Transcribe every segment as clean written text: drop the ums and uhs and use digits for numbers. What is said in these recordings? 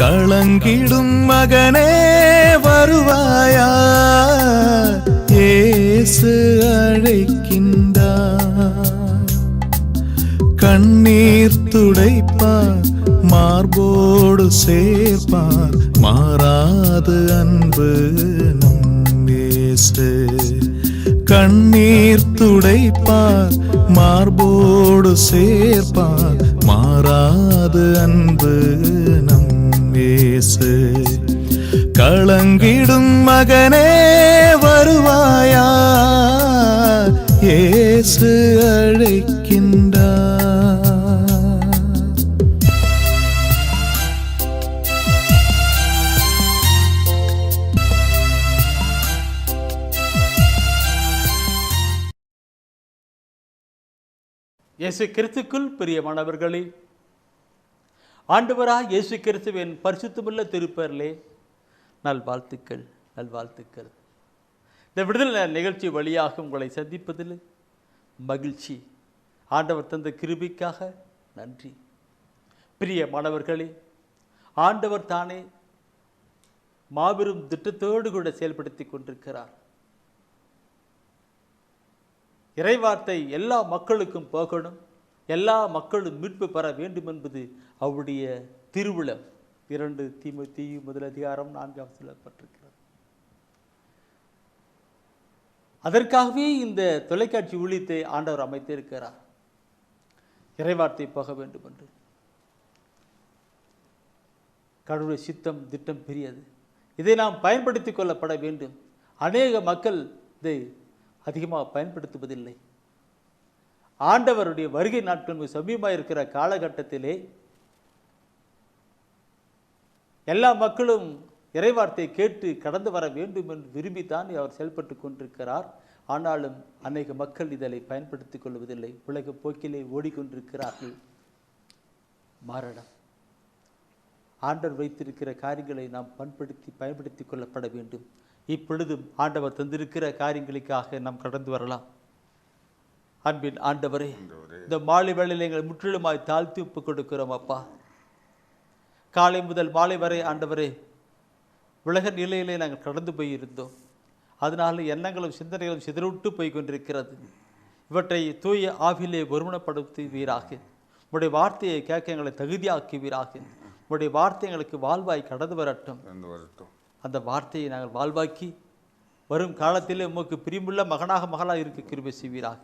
களங்கிடும் மகனே வருவாயா, இயேசு அழைக்கின்றார். கண்ணீர் துடைப்பார், மார்போடு சேர்ப்பார், மாறாது அன்பு நம் இயேசு. கண்ணீர் துடைப்பார், மார்போடு சேர்ப்பார், மாறாது அன்பு நம் இயேசு. களங்கிடும் மகனே வருவாயா, இயேசு அழைக்கின்றார். இயேசு கிறிஸ்துக்குள் பிரியமானவர்களே, ஆண்டவராய் இயேசு கிறிஸ்துவின் பரிசுத்தமுள்ள திருப்பெயரிலே நல்வாழ்த்துக்கள் நல்வாழ்த்துக்கள். இந்த விடுதலை நிகழ்ச்சி வழியாக உங்களை சந்திப்பதில் மகிழ்ச்சி. ஆண்டவர் தந்த கிருபைக்காக நன்றி. பிரியமானவர்களே, ஆண்டவர் தானே மாபெரும் திட்டத்தோடு கூட செயல்படுத்தி கொண்டிருக்கிறார். இறைவார்த்தை எல்லா மக்களுக்கும் போகணும், எல்லா மக்களும் மீட்பு பெற வேண்டும் என்பது அவருடைய திருவிழம். 2 தீமோத்தேயு 1:4 சொல்லப்பட்டிருக்கிறது. அதற்காகவே இந்த தொலைக்காட்சி ஊழியத்தை ஆண்டவர் அமைத்திருக்கிறார். இறைவார்த்தை போக வேண்டும் என்று. கடவுளுடைய சித்தம் திட்டம் பெரியது. இதை நாம் பயன்படுத்தி கொள்ளப்பட வேண்டும். அநேக மக்கள் இதை அதிகமாக பயன்படுத்துவதில்லை. ஆண்டவருடைய வருகை நாட்கள் சமீபமாக இருக்கிற காலகட்டத்திலே எல்லா மக்களும் இறைவார்த்தை கேட்டு கடந்து வர வேண்டும் என்று விரும்பித்தான் அவர் செயல்பட்டு கொண்டிருக்கிறார். ஆனாலும் அநேக மக்கள் இதனை பயன்படுத்திக் கொள்வதில்லை. உலக போக்கிலே ஓடிக்கொண்டிருக்கிறார்கள். மாறடம். ஆண்டவர் வைத்திருக்கிற காரியங்களை நாம் பயன்படுத்தி கொள்ளப்பட வேண்டும். இப்பொழுதும் ஆண்டவர் தந்திருக்கிற காரியங்களுக்காக நாம் கடந்து வரலாம். அன்பின் ஆண்டவரே, இந்த மாலை வேளையில் எங்களை முற்றிலுமாய் தாழ்த்தி ஒப்புக் கொடுக்கிறோம் அப்பா. காலை முதல் மாலை வரை ஆண்டவரே, உலக நிலையிலே நாங்கள் கடந்து போயிருந்தோம். அதனால எண்ணங்களும் சிந்தனைகளும் சிதறவிட்டு போய் கொண்டிருக்கிறது. இவற்றை தூய ஆவிலே ஒருமனப்படுத்துவீராக. உடைய வார்த்தையை கேட்க எங்களை தகுதியாக்குவீராக. உடைய வார்த்தை எங்களுக்கு வாழ்வாய் கடந்து வரட்டும். அந்த வார்த்தையை நாங்கள் வாழ்வாக்கி வரும் காலத்திலே உமக்கு பிரியமுள்ள மகனாக மகளாக இருக்க கிருபை செய்வீராக.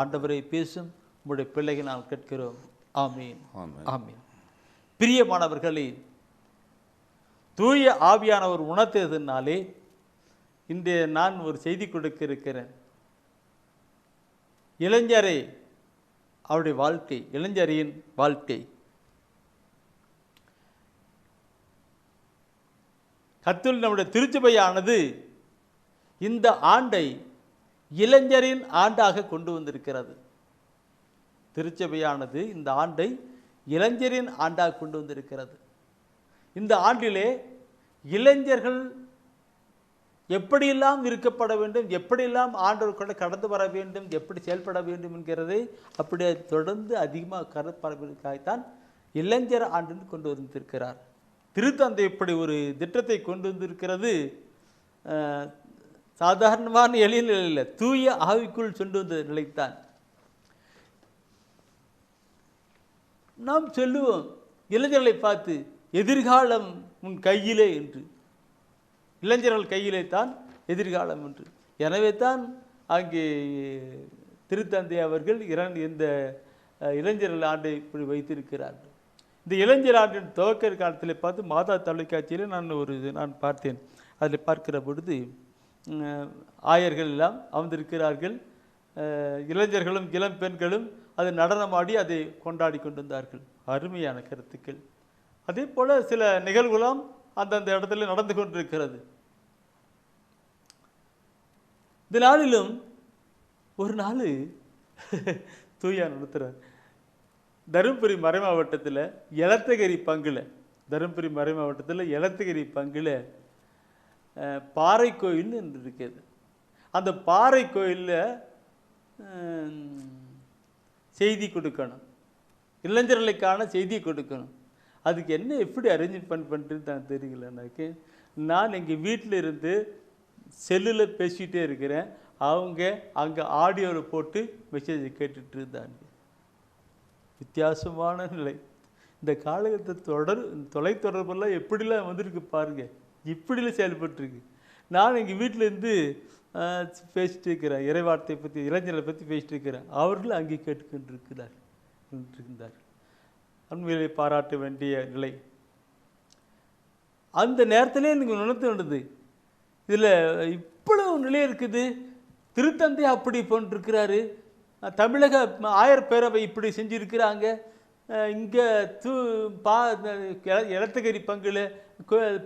ஆண்டவரை பேசும் உங்களுடைய பிள்ளைகள் நாம் கேட்கிறோம். ஆமீன் ஆமீன். பிரியமானவர்களே, தூய ஆவியானவர் உணர்த்ததினாலே இன்றைய நான் ஒரு செய்தி கொடுக்க இருக்கிறேன். இளைஞரே, அவருடைய வாழ்க்கை, இளைஞரின் வாழ்க்கை. கர்த்தர் நம்முடைய திருச்சபையானது இந்த ஆண்டை இளைஞரின் ஆண்டாக கொண்டு வந்திருக்கிறது. திருச்சபையானது இந்த ஆண்டை இளைஞரின் ஆண்டாக கொண்டு வந்திருக்கிறது. இந்த ஆண்டிலே இளைஞர்கள் எப்படியெல்லாம் இருக்கப்பட வேண்டும், எப்படியெல்லாம் ஆண்டவர்களை கடந்து வர வேண்டும், எப்படி செயல்பட வேண்டும் என்கிறதை அப்படியே தொடர்ந்து அதிகமாக கருப்பதற்காகத்தான் இளைஞர் ஆண்டுன்னு கொண்டு வந்திருக்கிறார். திருத்தந்தை இப்படி ஒரு திட்டத்தை கொண்டு வந்திருக்கிறது சாதாரணமான எளிய நிலையில் தூய ஆவிக்குள் சென்று வந்த நிலைத்தான். நாம் சொல்லுவோம் இளைஞர்களை பார்த்து, எதிர்காலம் உன் கையிலே என்று. இளைஞர்கள் கையிலே தான் எதிர்காலம் என்று. எனவே தான் அங்கே திருத்தந்தை அவர்கள் இந்த இளைஞர்கள் ஆண்டை இப்படி வைத்திருக்கிறார்கள். இந்த இளைஞர் ஆண்டின் துவக்க காலத்தில் பார்த்து மாதா தொலைக்காட்சியில் நான் பார்த்தேன். அதில் பார்க்கிற பொழுது ஆயர்கள் எல்லாம் அமர்ந்திருக்கிறார்கள். இளைஞர்களும் இளம் பெண்களும் அதை நடனமாடி அதை கொண்டாடி கொண்டிருந்தார்கள். அருமையான கருத்துக்கள். அதே போல் சில நிகழ்வுகளும் அந்தந்த இடத்துல நடந்து கொண்டிருக்கிறது. இந்த நாளிலும் ஒரு நாள் தூயா நடத்துகிறார். தருமபுரி மறை மாவட்டத்தில் எலத்தகிரி பங்கில் பாறை கோயில்னு இருக்குது. அந்த பாறை கோயிலில் செய்தி கொடுக்கணும், இளைஞர்களுக்கான செய்தி கொடுக்கணும். அதுக்கு என்ன எப்படி அரேஞ்ச்மெண்ட் பண்ணிட்டு நான் தெரியல எனக்கு. நான் எங்கள் வீட்டில் இருந்து செல்லில் பேசிகிட்டே இருக்கிறேன், அவங்க அங்கே ஆடியோவில் போட்டு மெசேஜை கேட்டுட்டு இருந்தாங்க. வித்தியாசமான நிலை. இந்த காலகட்டத்தை தொலைத்தொடர்பெல்லாம் எப்படிலாம் வந்திருக்கு பாருங்கள், இப்படிலாம் செயல்பட்டுருக்கு. நான் எங்கள் வீட்டிலேருந்து பேசிட்டு இருக்கிறேன், இறைவார்த்தையை பற்றி இளைஞர்களை பற்றி பேசிட்டு இருக்கிறேன், அவர்களும் அங்கே கேட்டுக்கொண்டிருக்கிறார். உண்மையிலே பாராட்ட வேண்டிய நிலை. அந்த நேரத்திலே நீங்கள் உணர்த்து வேண்டது, இதில் இவ்வளவு நிலை இருக்குது. திருத்தந்தை அப்படி போன்றிருக்கிறாரு, தமிழக ஆயர் பேரவை இப்படி செஞ்சுருக்கிறாங்க, இங்கே எலத்தகரி பங்குல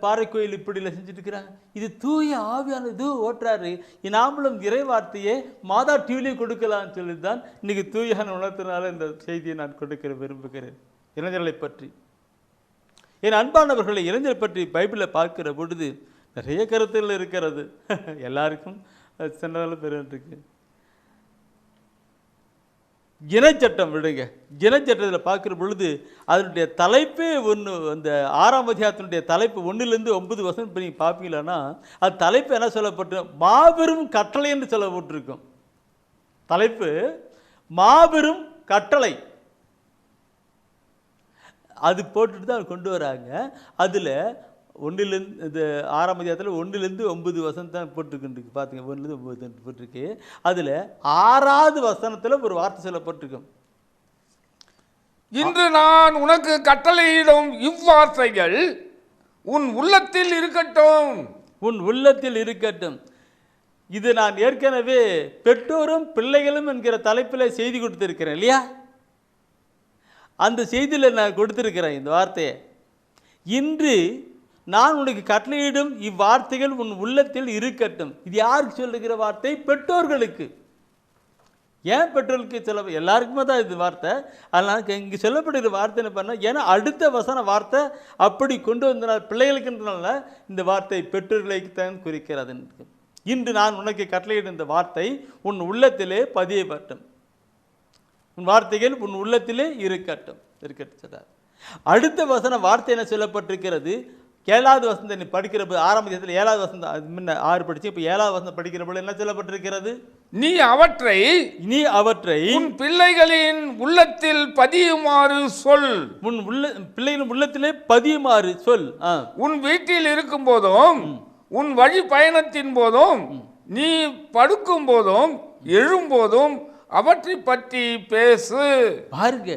பாறை கோயில் இப்படிலாம் செஞ்சுட்டுருக்கிறாங்க. இது தூய ஆவியான இது ஓட்டுறாரு. நாமளும் இறை வார்த்தையை மாதா டிவிலையும் கொடுக்கலாம்னு சொல்லி தான் இன்றைக்கி தூயான உணர்த்தினால இந்த செய்தியை நான் கொடுக்க விரும்புகிறேன். இளைஞர்களை பற்றி, என் அன்பானவர்களை இளைஞர் பற்றி பைபிளில் பார்க்கிற பொழுது நிறைய கருத்துகள் இருக்கிறது. எல்லாருக்கும் சின்னதாலும் பெருக்கு. இனச்சட்டம் விடுங்க, இனச்சட்டத்தில் பார்க்குற பொழுது அதனுடைய தலைப்பே ஒன்று, அந்த 6ஆம் அதிகாரத்தினுடைய தலைப்பு 1-9 வசனம் இப்போ நீங்கள் பார்ப்பீங்களான்னா அது தலைப்பு என்ன சொல்லப்பட்டு, மாபெரும் கட்டளை என்று சொல்லப்பட்டிருக்கும். தலைப்பு மாபெரும் கட்டளை. அது போட்டுட்டு தான் கொண்டு வராங்க. அதில் 1-இருந்து இந்த 6ஆம் அதிகாரத்தில் 1-9 வசனம் தான் போட்டிருக்கு. பார்த்துங்க, 1-9 போட்டிருக்கு. அதில் 6வது வசனத்தில் ஒரு வார்த்தை சொல்லப்பட்டிருக்கும், இன்று நான் உனக்கு கட்டளையிடும் இவ்வார்த்தைகள் உன் உள்ளத்தில் இருக்கட்டும். உன் உள்ளத்தில் இருக்கட்டும். இது நான் ஏற்கனவே பெற்றோரும் பிள்ளைகளும் என்கிற தலைப்பில் செய்தி கொடுத்துருக்கிறேன் இல்லையா? அந்த செய்தியில் நான் கொடுத்துருக்கிறேன் இந்த வார்த்தையை. இன்று நான் உனக்கு கட்டளையிடும் இவ்வார்த்தைகள் உன் உள்ளத்தில் இருக்கட்டும். இது யாருக்கு சொல்லுகிற வார்த்தை? பெற்றோர்களுக்கு. ஏன் பெற்றோர்களுக்கு சொல்ல, எல்லாருக்குமே தான் இது வார்த்தை. அதனால் இங்கே சொல்லப்படுகிற வார்த்தை என்ன பண்ணால், ஏன்னா அடுத்த வசன வார்த்தை அப்படி கொண்டு வந்தனால் பிள்ளைகளுக்குன்றனால இந்த வார்த்தை பெற்றோர்களுக்கு தான் குறிக்கிறது. இன்று நான் உனக்கு கட்டளையிடும் இந்த வார்த்தை உன் உள்ளத்திலே பதியப்பட்டும். உன் வார்த்தைகள் உன் உள்ளத்திலே இருக்கட்டும் சொல்றார். அடுத்த வசன வார்த்தை என்ன சொல்லப்பட்டிருக்கிறது? 7வது வசனத்தை நீ படிக்கிற போது 6ஆம் அதிகாரத்தில் 7வது வசனம் முன்ன 6 படிச்சு, இப்போ 7வது வசனம் படிக்கிற போது என்ன சொல்லப்பட்டிருக்கிறது? நீ அவற்றை உன் பிள்ளைகளின் உள்ளத்தில் பதியுமாறு சொல். உன் பிள்ளைகளின் உள்ளத்திலே பதியுமாறு சொல். உன் வீட்டில் இருக்கும் போதும் உன் வழி பயணத்தின் போதும் நீ படுக்கும் போதும் எழும்போதும் அவற்றை பற்றி பேசு. பாருங்க,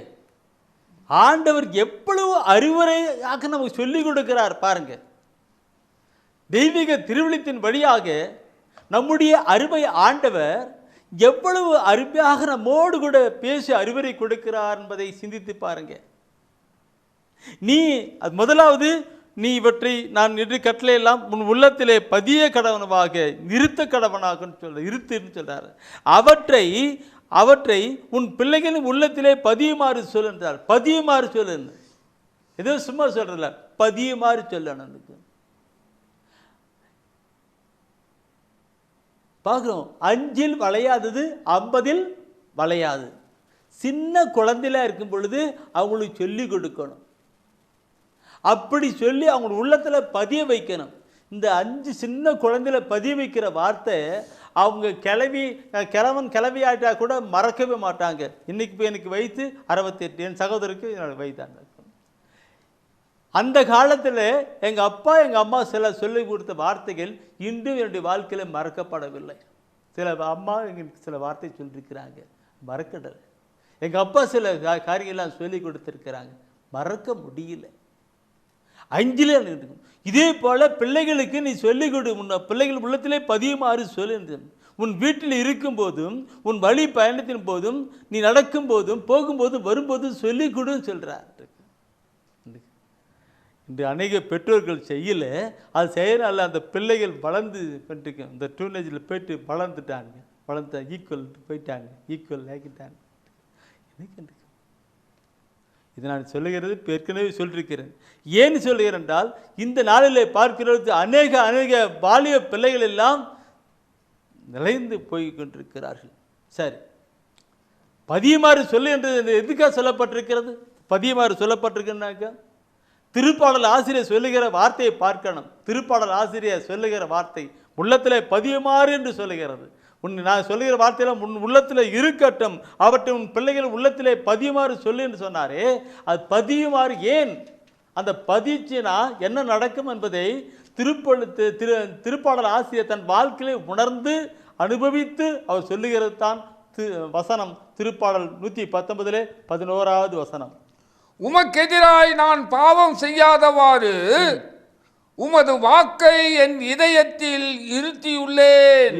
ஆண்டவர் எவ்வளவு அறிவுரையாக நமக்கு சொல்லிக் கொடுக்கிறார் பாருங்க. தெய்வீக திருவிழித்தின் வழியாக நம்முடைய அருமை ஆண்டவர் எவ்வளவு அருமையாக நம்மோடு கூட பேசி அறிவுரை கொடுக்கிறார் என்பதை சிந்தித்து பாருங்க. நீ அது முதலாவது, நீ இவற்றை நான் இன்று கட்டளை எல்லாம் உன் உள்ளத்திலே பதிய கடவனமாக நிறுத்த கடவனாக இருத்துன்னு சொல்றாரு. அவற்றை உன் பிள்ளைகளின் உள்ளத்திலே பதியுமாறு சொல் என்றார். பதியுமாறு சொல்லு, ஏதோ சும்மா சொல்றதில்ல, பதியுமாறு சொல்லணும். பார்க்குறோம், 5இல் வளையாதது 50இல் வளையாது. சின்ன குழந்தையில இருக்கும் பொழுது அவங்களுக்கு சொல்லி கொடுக்கணும். அப்படி சொல்லி அவங்க உள்ளத்தில் பதிய வைக்கணும். இந்த 5 சின்ன குழந்தையில பதிய வைக்கிற வார்த்தை அவங்க கிழவன் கிளவியாட்டா கூட மறக்கவே மாட்டாங்க. இன்னைக்கு இப்போ எனக்கு வயசு 68, என் சகோதரருக்கு என்னோட வயதாங்க. அந்த காலத்தில் எங்கள் அப்பா எங்கள் அம்மா சொல்லி கொடுத்த வார்த்தைகள் இன்றும் என்னுடைய வாழ்க்கையில் மறக்கப்படவில்லை. சில அம்மா எங்களுக்கு சில வார்த்தை சொல்லியிருக்கிறாங்க, மறக்கடலை. எங்கள் அப்பா சில காரியங்கள்லாம் சொல்லி கொடுத்துருக்கிறாங்க, மறக்க முடியல. 5ல் இருக்கும். இதே போல் பிள்ளைகளுக்கு நீ சொல்லிக் கொடு, பிள்ளைகள் உள்ளத்திலே பதியுமாறு சொல்லு. உன் வீட்டில் இருக்கும் போதும் உன் வழி பயணத்தின் போதும் நீ நடக்கும் போதும் போகும்போதும் வரும்போதும் சொல்லிக் கொடுன்னு சொல்கிறார். இன்று அநேக பெற்றோர்கள் செய்யலை, அது செய்யறனால அந்த பிள்ளைகள் வளர்ந்து பண்ணிட்டு இந்த டூனேஜில் போயிட்டு வளர்ந்துட்டாங்க, ஈக்குவல் போயிட்டாங்க, ஈக்குவல் ஆக்கிட்டாங்க. இது நான் சொல்லுகிறது ஏற்கனவே சொல்லியிருக்கிறேன். ஏன் சொல்லுகிறேன் என்றால், இந்த நாளிலே பார்க்கிறது அநேக பாலிய பிள்ளைகள் எல்லாம் நிலைந்து போய் கொண்டிருக்கிறார்கள். சரி, பதியுமாறு சொல்லு என்று எதுக்காக சொல்லப்பட்டிருக்கிறது? பதியுமாறு சொல்லப்பட்டிருக்குன்னாக்கா திருப்பாடல் ஆசிரியர் சொல்லுகிற வார்த்தையை பார்க்கணும். திருப்பாடல் ஆசிரியர் சொல்லுகிற வார்த்தை உள்ளத்திலே பதியுமாறு என்று சொல்லுகிறது. நான் சொல்லுகிற வார்த்தையெல்லாம் உன் உள்ளத்தில் இருக்கட்டும், அவற்றை உன் பிள்ளைகள் உள்ளத்திலே பதியுமாறு சொல்லு என்று சொன்னாரே. அது பதியுமாறு ஏன்? அந்த பதிச்சுனா என்ன நடக்கும் என்பதை திருப்பாடல் ஆசிரியர் தன் வாழ்க்கையிலே உணர்ந்து அனுபவித்து அவர் சொல்லுகிறது தான் வசனம். திருப்பாடல் 119 வசனம். உமக்கெதிராய் நான் பாவம் செய்யாதவாறு உமது வாக்கை என் இதயத்தில் இருத்தியுள்ளேன்.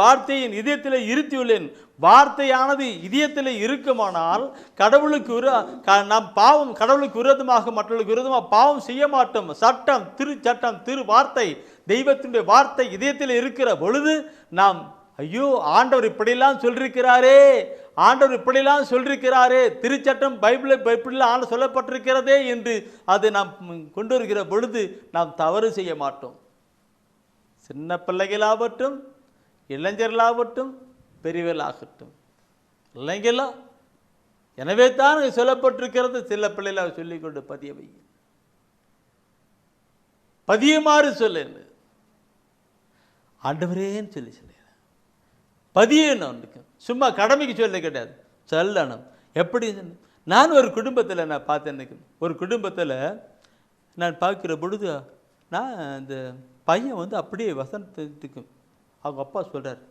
வார்த்தை என் இதயத்தில் இருத்தியுள்ளேன். வார்த்தையானது இதயத்தில் இருக்குமானால் கடவுளுக்கு நாம் பாவம் கடவுளுக்கு விரோதமாக மற்றவர்களுக்கு விரோதமாக பாவம் செய்ய மாட்டோம். சட்டம் திரு வார்த்தை தெய்வத்தினுடைய வார்த்தை இதயத்தில் இருக்கிற பொழுது நாம் ஐயோ ஆண்டவர் இப்படிலாம் சொல்லிருக்கிறாரே, ஆண்டவர் இப்படிலாம் சொல்லிருக்கிறாரே, திருச்சட்டம் பைபிளில் ஆண்டு சொல்லப்பட்டிருக்கிறதே என்று அதை நாம் கொண்டு வருகிற பொழுது நாம் தவறு செய்ய மாட்டோம். சின்ன பிள்ளைகளாகட்டும், இளைஞர்களாகட்டும், பெரியவர்களாகட்டும், இல்லைங்களா? எனவே தான் சொல்லப்பட்டிருக்கிறது, சில பிள்ளைகளை சொல்லிக்கொண்டு பதியவை பதியுமாறு சொல்லு ஆண்டவரேன்னு சொல்லி பதியணும். சும்மா கடமைக்கு சொல்ல கிடையாது, சொல்லணும். எப்படி? நான் ஒரு குடும்பத்தில் நான் பார்த்தேன். ஒரு குடும்பத்தில் நான் பார்க்குற பொழுது நான் இந்த பையன் வந்து அப்படியே வசனத்துக்கு அவங்க அப்பா சொல்கிறார்.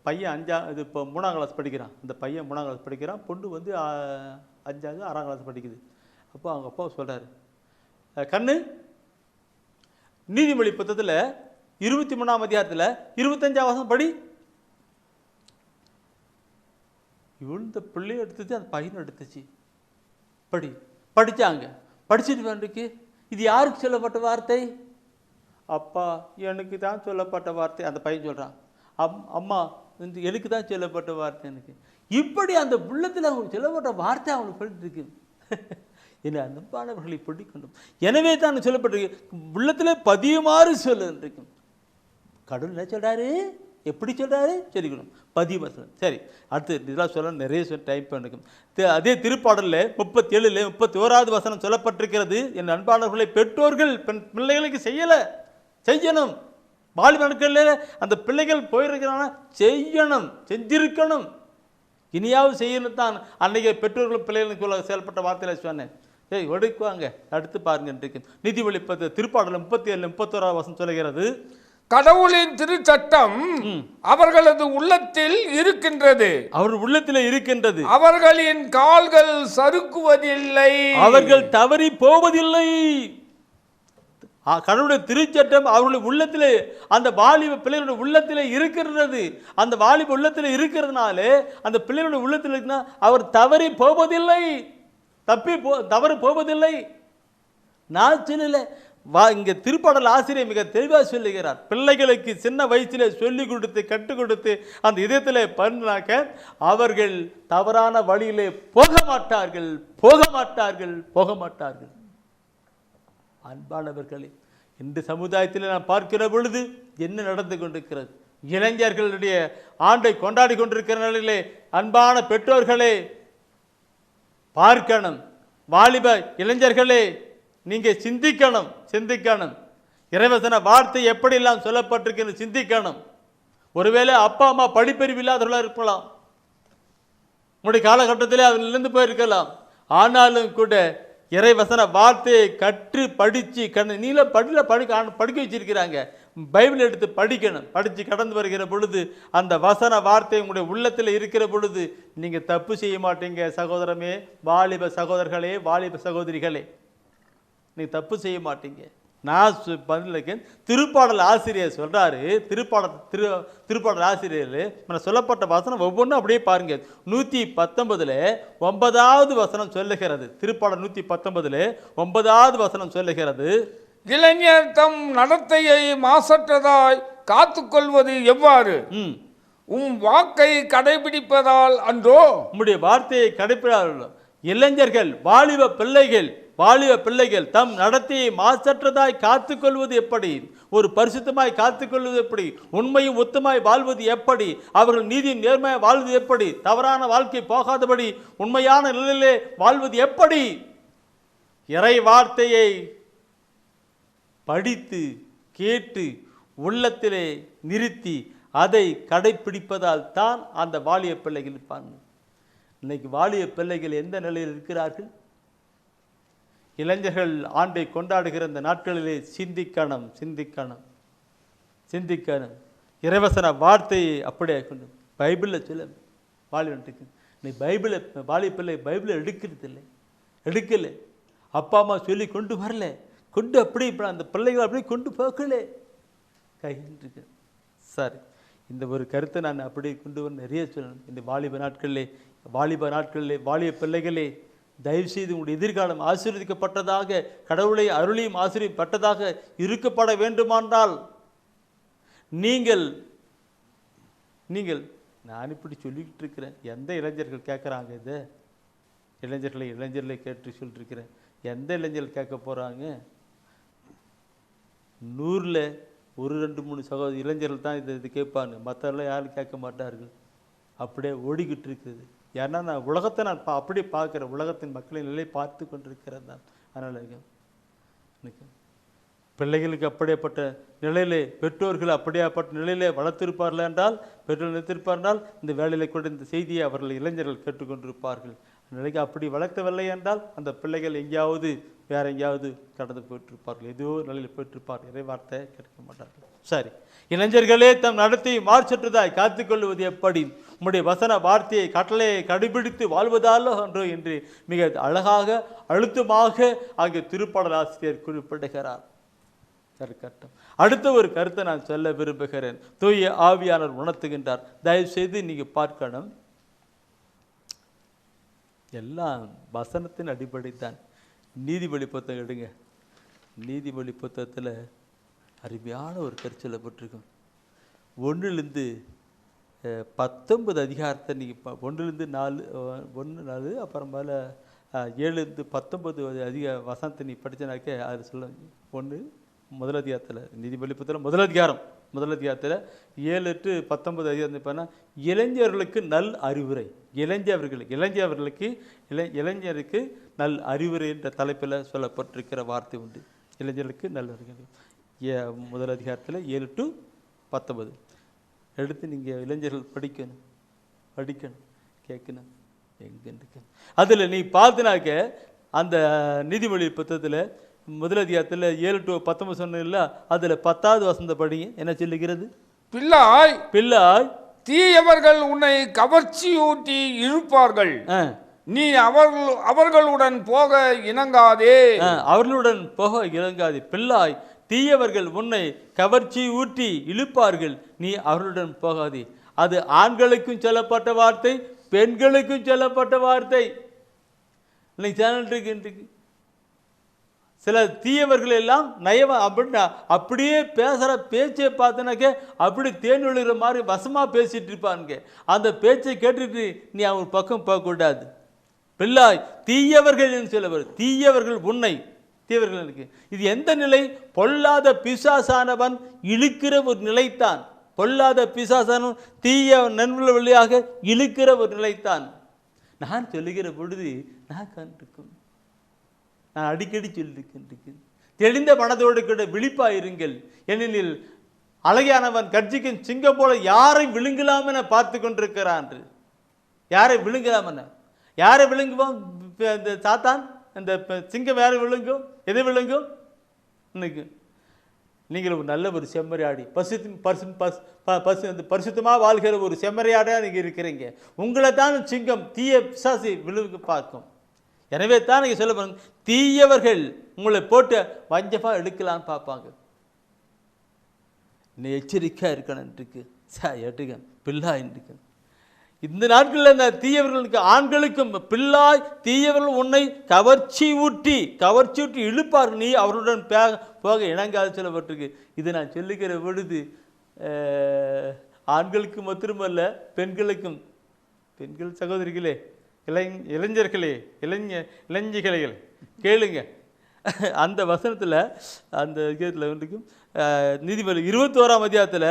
பையன் இது இப்போ 3ஆம் கிளாஸ் படிக்கிறான். அந்த பையன் 3ஆம் கிளாஸ் படிக்கிறான், பொண்ணு வந்து 5வது 6ஆம் கிளாஸ் படிக்குது. அப்போ அவங்க அப்பா சொல்கிறார், கண்ணு நீதிமொழி புத்தகத்தில் 23ஆம் அதிகாரத்தில் 25ஆம் வசனம் படி. இந்த பிள்ளைய எடுத்துச்சு, அந்த பையனை எடுத்துச்சு, படித்தாங்க. படிச்சுட்டு வேண்டுக்கு இது யாருக்கு சொல்லப்பட்ட வார்த்தை? அப்பா எனக்கு தான் சொல்லப்பட்ட வார்த்தை. அந்த பையன் சொல்கிறான், அம்மா எனக்கு தான் சொல்லப்பட்ட வார்த்தை. எனக்கு இப்படி அந்த உள்ளத்தில் அவங்களுக்கு சொல்லப்பட்ட வார்த்தை அவங்களுக்கு சொல்லிட்டு இருக்கு. என்ன அன்பானவர்களை பிடிக்கணும். எனவே தான் சொல்லப்பட்டிருக்கு, உள்ளத்தில் பதியுமாறு சொல்லிருக்கும். கடவுள் என்ன சொல்கிறாரு, எப்படி சொல்கிறாரு சொல்லிக்கணும், பதிவசனம். சரி, அடுத்து இதெல்லாம் சொல்ல நிறைய டைம் பண்ணிக்கும். அதே திருப்பாடலில் 37 31 வசனம் சொல்லப்பட்டிருக்கிறது, என் அன்பானவர்களை பெற்றோர்கள் பிள்ளைகளுக்கு செய்யணும். வாலிப நாட்களில் அந்த பிள்ளைகள் போயிருக்கிறான செய்யணும், செஞ்சிருக்கணும், இனியாவது செய்யணும் தான் அன்றைக்கி பெற்றோர்களும் பிள்ளைகளுக்கு செயல்பட்ட வார்த்தையில் சொன்னேன். ஒடுக்குவாங்க. அடுத்து பாருங்க, நீதிமொழி திருப்பாடல் 37 31 வசனம் சொல்லுகிறது, கடவுளின் திருச்சட்டம் அவர்களது உள்ளத்தில் இருக்கின்றது. அவர்கள் உள்ளத்தில் இருக்கின்றது. அவர்களின் கால்கள் சறுக்குவதில்லை, அவர்கள் தவறி போவதில்லை. கடவுளுடைய திருச்சட்டம் அவர்களுடைய உள்ளத்திலே, அந்த வாலிப பிள்ளைகளுடைய உள்ளத்திலே இருக்கிறது. அந்த வாலிப உள்ளத்தில் இருக்கிறதுனால அந்த பிள்ளைகளுடைய உள்ளத்தில் இருக்குன்னா அவர் தவறி போவதில்லை, தவறு போவதில்லை. நான் சொல்லல, இங்கே திருப்பாடல் ஆசிரியர் மிக தெளிவாக சொல்லுகிறார். பிள்ளைகளுக்கு சின்ன வயசில் சொல்லிக் கொடுத்து கற்றுக் கொடுத்து அந்த இதயத்தில் பண்ணாக்க அவர்கள் தவறான வழியிலே போக மாட்டார்கள். அன்பானவர்களே, இந்த சமுதாயத்தில் நான் பார்க்கிற பொழுது என்ன நடந்து கொண்டிருக்கிறது? இளைஞர்களுடைய ஆண்டை கொண்டாடி கொண்டிருக்கிற நிலையிலே அன்பான பெற்றோர்களே பார்க்கணும். வாலிப இளைஞர்களே நீங்கள் சிந்திக்கணும். இறைவசன வார்த்தை எப்படியெல்லாம் சொல்லப்பட்டிருக்குன்னு சிந்திக்கணும். ஒருவேளை அப்பா அம்மா படிப்பறிவு இல்லாதவர்களாக இருக்கலாம், உங்களுடைய காலகட்டத்திலே அதிலிருந்து போயிருக்கலாம். ஆனாலும் கூட இறைவசன வார்த்தையை கற்று படித்து நீல படிக்க வச்சிருக்கிறாங்க. பைபிள் எடுத்து படித்து கடந்து வருகிற பொழுது அந்த வசன வார்த்தை உங்களுடைய உள்ளத்தில் இருக்கிற பொழுது நீங்கள் தப்பு செய்ய மாட்டீங்க. சகோதரமே, வாலிப சகோதரர்களே, வாலிப சகோதரிகளே, நீங்கள் தப்பு செய்ய மாட்டீங்க. நான் பதிலுக்கேன். திருப்பாடல் ஆசிரியர் சொல்கிறாரு, திருப்பாடல் ஆசிரியர் சொல்லப்பட்ட வசனம் ஒவ்வொன்றும் அப்படியே பாருங்க. 119 9வது வசனம் சொல்லுகிறது. திருப்பாடல் 119 9வது வசனம் சொல்லுகிறது, இளைஞர் தம் நடத்தையை மாசற்றதாய் காத்துக்கொள்வது எவ்வாறு? வாக்கை கடைபிடிப்பதால் அன்றோ? உம்முடைய வார்த்தையை கடைபிடிப்பதால். இளைஞர்கள், வாலிப பிள்ளைகள் தம் நடத்தையை மாசற்றதாய் காத்துக்கொள்வது எப்படி? ஒரு பரிசுத்தமாய் காத்துக்கொள்வது எப்படி? உண்மையும் ஒத்துமாய் வாழ்வது எப்படி? அவர்கள் நீதியும் நேர்மையாய் வாழ்வது எப்படி? தவறான வாழ்க்கை போகாதபடி உண்மையான நிலையிலே வாழ்வது எப்படி இறை வார்த்தையை படித்து கேட்டு உள்ளத்திலே நிறுத்தி அதை கடைப்பிடிப்பதால் தான் அந்த வாலிய பிள்ளைகள் இருப்பாங்க. இன்னைக்கு வாலிய பிள்ளைகள் எந்த நிலையில் இருக்கிறார்கள்? இளைஞர்கள் ஆண்டை கொண்டாடுகிற இந்த நாட்களிலே சிந்திக்கணும் சிந்திக்கணும் சிந்திக்கணும். இறைவசன வார்த்தையை அப்படியே கொண்டு பைபிளில் சொல்ல வாலிபனுக்கு நீ பைபிளை வாலிய பிள்ளை பைபிளை எடுக்கலை. அப்பா அம்மா சொல்லி கொண்டு வரல, கொண்டு அப்படி அந்த பிள்ளைகள் அப்படியே கொண்டு போக்கல கையிருக்கு. சரி, இந்த ஒரு கருத்தை நான் அப்படியே கொண்டு வர நிறைய சொல்லணும். இந்த வாலிப நாட்களிலே வாலிப பிள்ளைகளே, தயவுசெய்து உங்களுடைய எதிர்காலம் ஆசீர்வதிக்கப்பட்டதாக, கடவுளை அருளியும் ஆசீர்வதிப்பட்டதாக இருக்கப்பட வேண்டுமானால் நீங்கள் நான் இப்படி சொல்லிக்கிட்டு இருக்கிறேன். எந்த இளைஞர்கள் கேட்குறாங்க? இதை இளைஞர்களை கேட்டு சொல்லிட்டுருக்கிறேன். எந்த இளைஞர்கள் கேட்க போகிறாங்க? 100ல் 1-2-3 சகோதர இளைஞர்கள் தான் இது கேட்பாங்க. மற்றவர்கள் யாரும் கேட்க மாட்டார்கள். அப்படியே ஓடிக்கிட்டு இருக்குது. ஏன்னா நான் உலகத்தை அப்படியே பார்க்குறேன். உலகத்தின் மக்களின் நிலையை பார்த்து கொண்டிருக்கிறேன் தான். அதனால் எனக்கு பிள்ளைகளுக்கு அப்படியேப்பட்ட நிலையிலே, பெற்றோர்கள் அப்படியேப்பட்ட நிலையிலே வளர்த்திருப்பார்கள் என்றால், பெற்றோர்கள் நினைத்திருப்பார் என்றால் இந்த வேலையில கூட இந்த செய்தியை அவர்கள் இளைஞர்கள் கேட்டுக்கொண்டிருப்பார்கள். நிலைக்கு அப்படி வளர்க்கவில்லை என்றால் அந்த பிள்ளைகள் வேற எங்கேயாவது கடந்து போயிட்டிருப்பார்கள், ஏதோ நிலையில் போயிட்டிருப்பார்கள். இறை வார்த்தை கிடைக்க மாட்டார்கள். சரி, இளைஞர்களே தம் நடத்தை மாற்றற்றதாய் காத்துக்கொள்வது எப்படி? உம்முடைய வசன வார்த்தையை கட்டளையை கடைபிடித்து வாழ்வதாலோ ஒன்றோ என்று மிக அழகாக அழுத்தமாக அங்கே திருப்பாடல் ஆசிரியர் குறிப்பிடுகிறார். கட்டம். அடுத்த ஒரு கருத்தை நான் சொல்ல விரும்புகிறேன். தூய ஆவியானவர் உணர்த்துகின்றார். தயவு செய்து நீங்க பார்க்கணும். எல்லாம் வசனத்தின் அடிப்படை தான். நீதிபதி புத்தகம் எடுங்க. நீதிபதி புத்தகத்தில் அருமையான ஒரு கருத்து சொல்லப்பட்டிருக்கும். 1லிருந்து 19 அதிகாரத்தை நீங்கள் 1லிருந்து 4 அப்புறமால 7லிருந்து 19 வசனத்தை நீ படித்தனாக்க அது சொல்ல. முதல் அதிகாரத்தில் நீதிபதி புத்தகம் முதல் அதிகாரத்தில் 7-19 அதிகாரம் பண்ணால் இளைஞர்களுக்கு நல் அறிவுரை. இளைஞருக்கு நல் அறிவுரை என்ற தலைப்பில் சொல்லப்பட்டிருக்கிற வார்த்தை உண்டு. இளைஞர்களுக்கு நல் அறிவுரை. முதல் அதிகாரத்தில் 7-19 எடுத்து நீங்கள் இளைஞர்கள் படிக்கணும் கேட்கணும் எங்கே. அதில் நீ பார்த்தினாக்க அந்த நீதிமொழி புத்தகத்தில் முதல் அதிகாரத்தில் 7-19 சொன்ன, அதில் 10வது வசனத்தை படிங்க. என்ன சொல்லுகிறது? பிள்ளாய் தீயவர்கள் உன்னை கவர்ச்சியூட்டி இழுப்பார்கள், நீ அவர்களுடன் போக இணங்காதே. பிள்ளாய் தீயவர்கள் உன்னை கவர்ச்சி ஊட்டி இழுப்பார்கள், நீ அவர்களுடன் போகாதே. அது ஆண்களுக்கும் சொல்லப்பட்ட வார்த்தை, பெண்களுக்கும் சொல்லப்பட்ட வார்த்தை. இன்னைக்கு சேனல் இருக்கு. சில தீயவர்கள் எல்லாம் நயவம் அப்படின்னா அப்படியே பேசுகிற பேச்சை பார்த்தனாக்க அப்படி தேன் விழுகிற மாதிரி வசமாக பேசிகிட்டு இருப்பானுங்க. அந்த பேச்சை கேட்டுட்டு நீ அவங்க பக்கம் போகக்கூடாது. பிள்ளாய் தீயவர்கள் என்று சொல்ல, தீயவர்கள் உன்னை, தீயவர்களுக்கு இது எந்த நிலை? பொல்லாத பிசாசானவன் இழுக்கிற ஒரு நிலைத்தான். பொல்லாத பிசாசானவன் தீய நண்பர்கள் வழியாக இழுக்கிற ஒரு நிலைத்தான். நான் சொல்லுகிற பொழுது நான் கண்டிருக்கேன். நான் அடிக்கடி சொல்லியிருக்கேன், தெளிந்த மனதோடு கூட விழிப்பாயிருங்கள். ஏனெனில் அழகியானவன் கர்ஜிக்கும் சிங்கம் போல யாரை விழுங்கலாம் என பார்த்து கொண்டிருக்கிறான். யாரை விழுங்கலாம் என? யாரை விழுங்குவோம்? இந்த சாத்தான், இந்த சிங்கம் யாரை விழுங்கும்? எதை விழுங்கும்? இன்னைக்கு நீங்கள் ஒரு நல்ல ஒரு செம்மறியாடி, பரிசுத்தமாக வாழ்கிற ஒரு செம்மறியாடியாக நீங்கள் இருக்கிறீங்க. உங்களை தான் சிங்கம் தீய பிசாசு விழுங்க பார்க்கும். எனவே தான் நீங்கள் சொல்ல போகிறோம், தீயவர்கள் உங்களை போட்டு வஞ்சமாக எடுக்கலான்னு பார்ப்பாங்க. இன்னும் எச்சரிக்கையாக இருக்கணுன்ட்டுருக்கு. எடுக்க பிள்ளாய் இருக்கு. இந்த நாட்களில் இந்த தீயவர்களுக்கு ஆண்களுக்கும் பிள்ளாய் தீயவர்கள் உன்னை கவர்ச்சி ஊட்டி இழுப்பார்கள், நீ அவருடன் போக இணங்காது சொல்லப்பட்டிருக்கு. இது நான் சொல்லுகிற பொழுது ஆண்களுக்கு மாத்திரமல்ல, பெண்களுக்கும். பெண்கள் சகோதரிகளே, இளைஞர்களே, இளைஞர்களே கேளுங்க. அந்த வசனத்தில் அந்த விஷயத்தில் வந்துக்கும் நீதிமொழி 21ஆம் அதிகாரத்தில்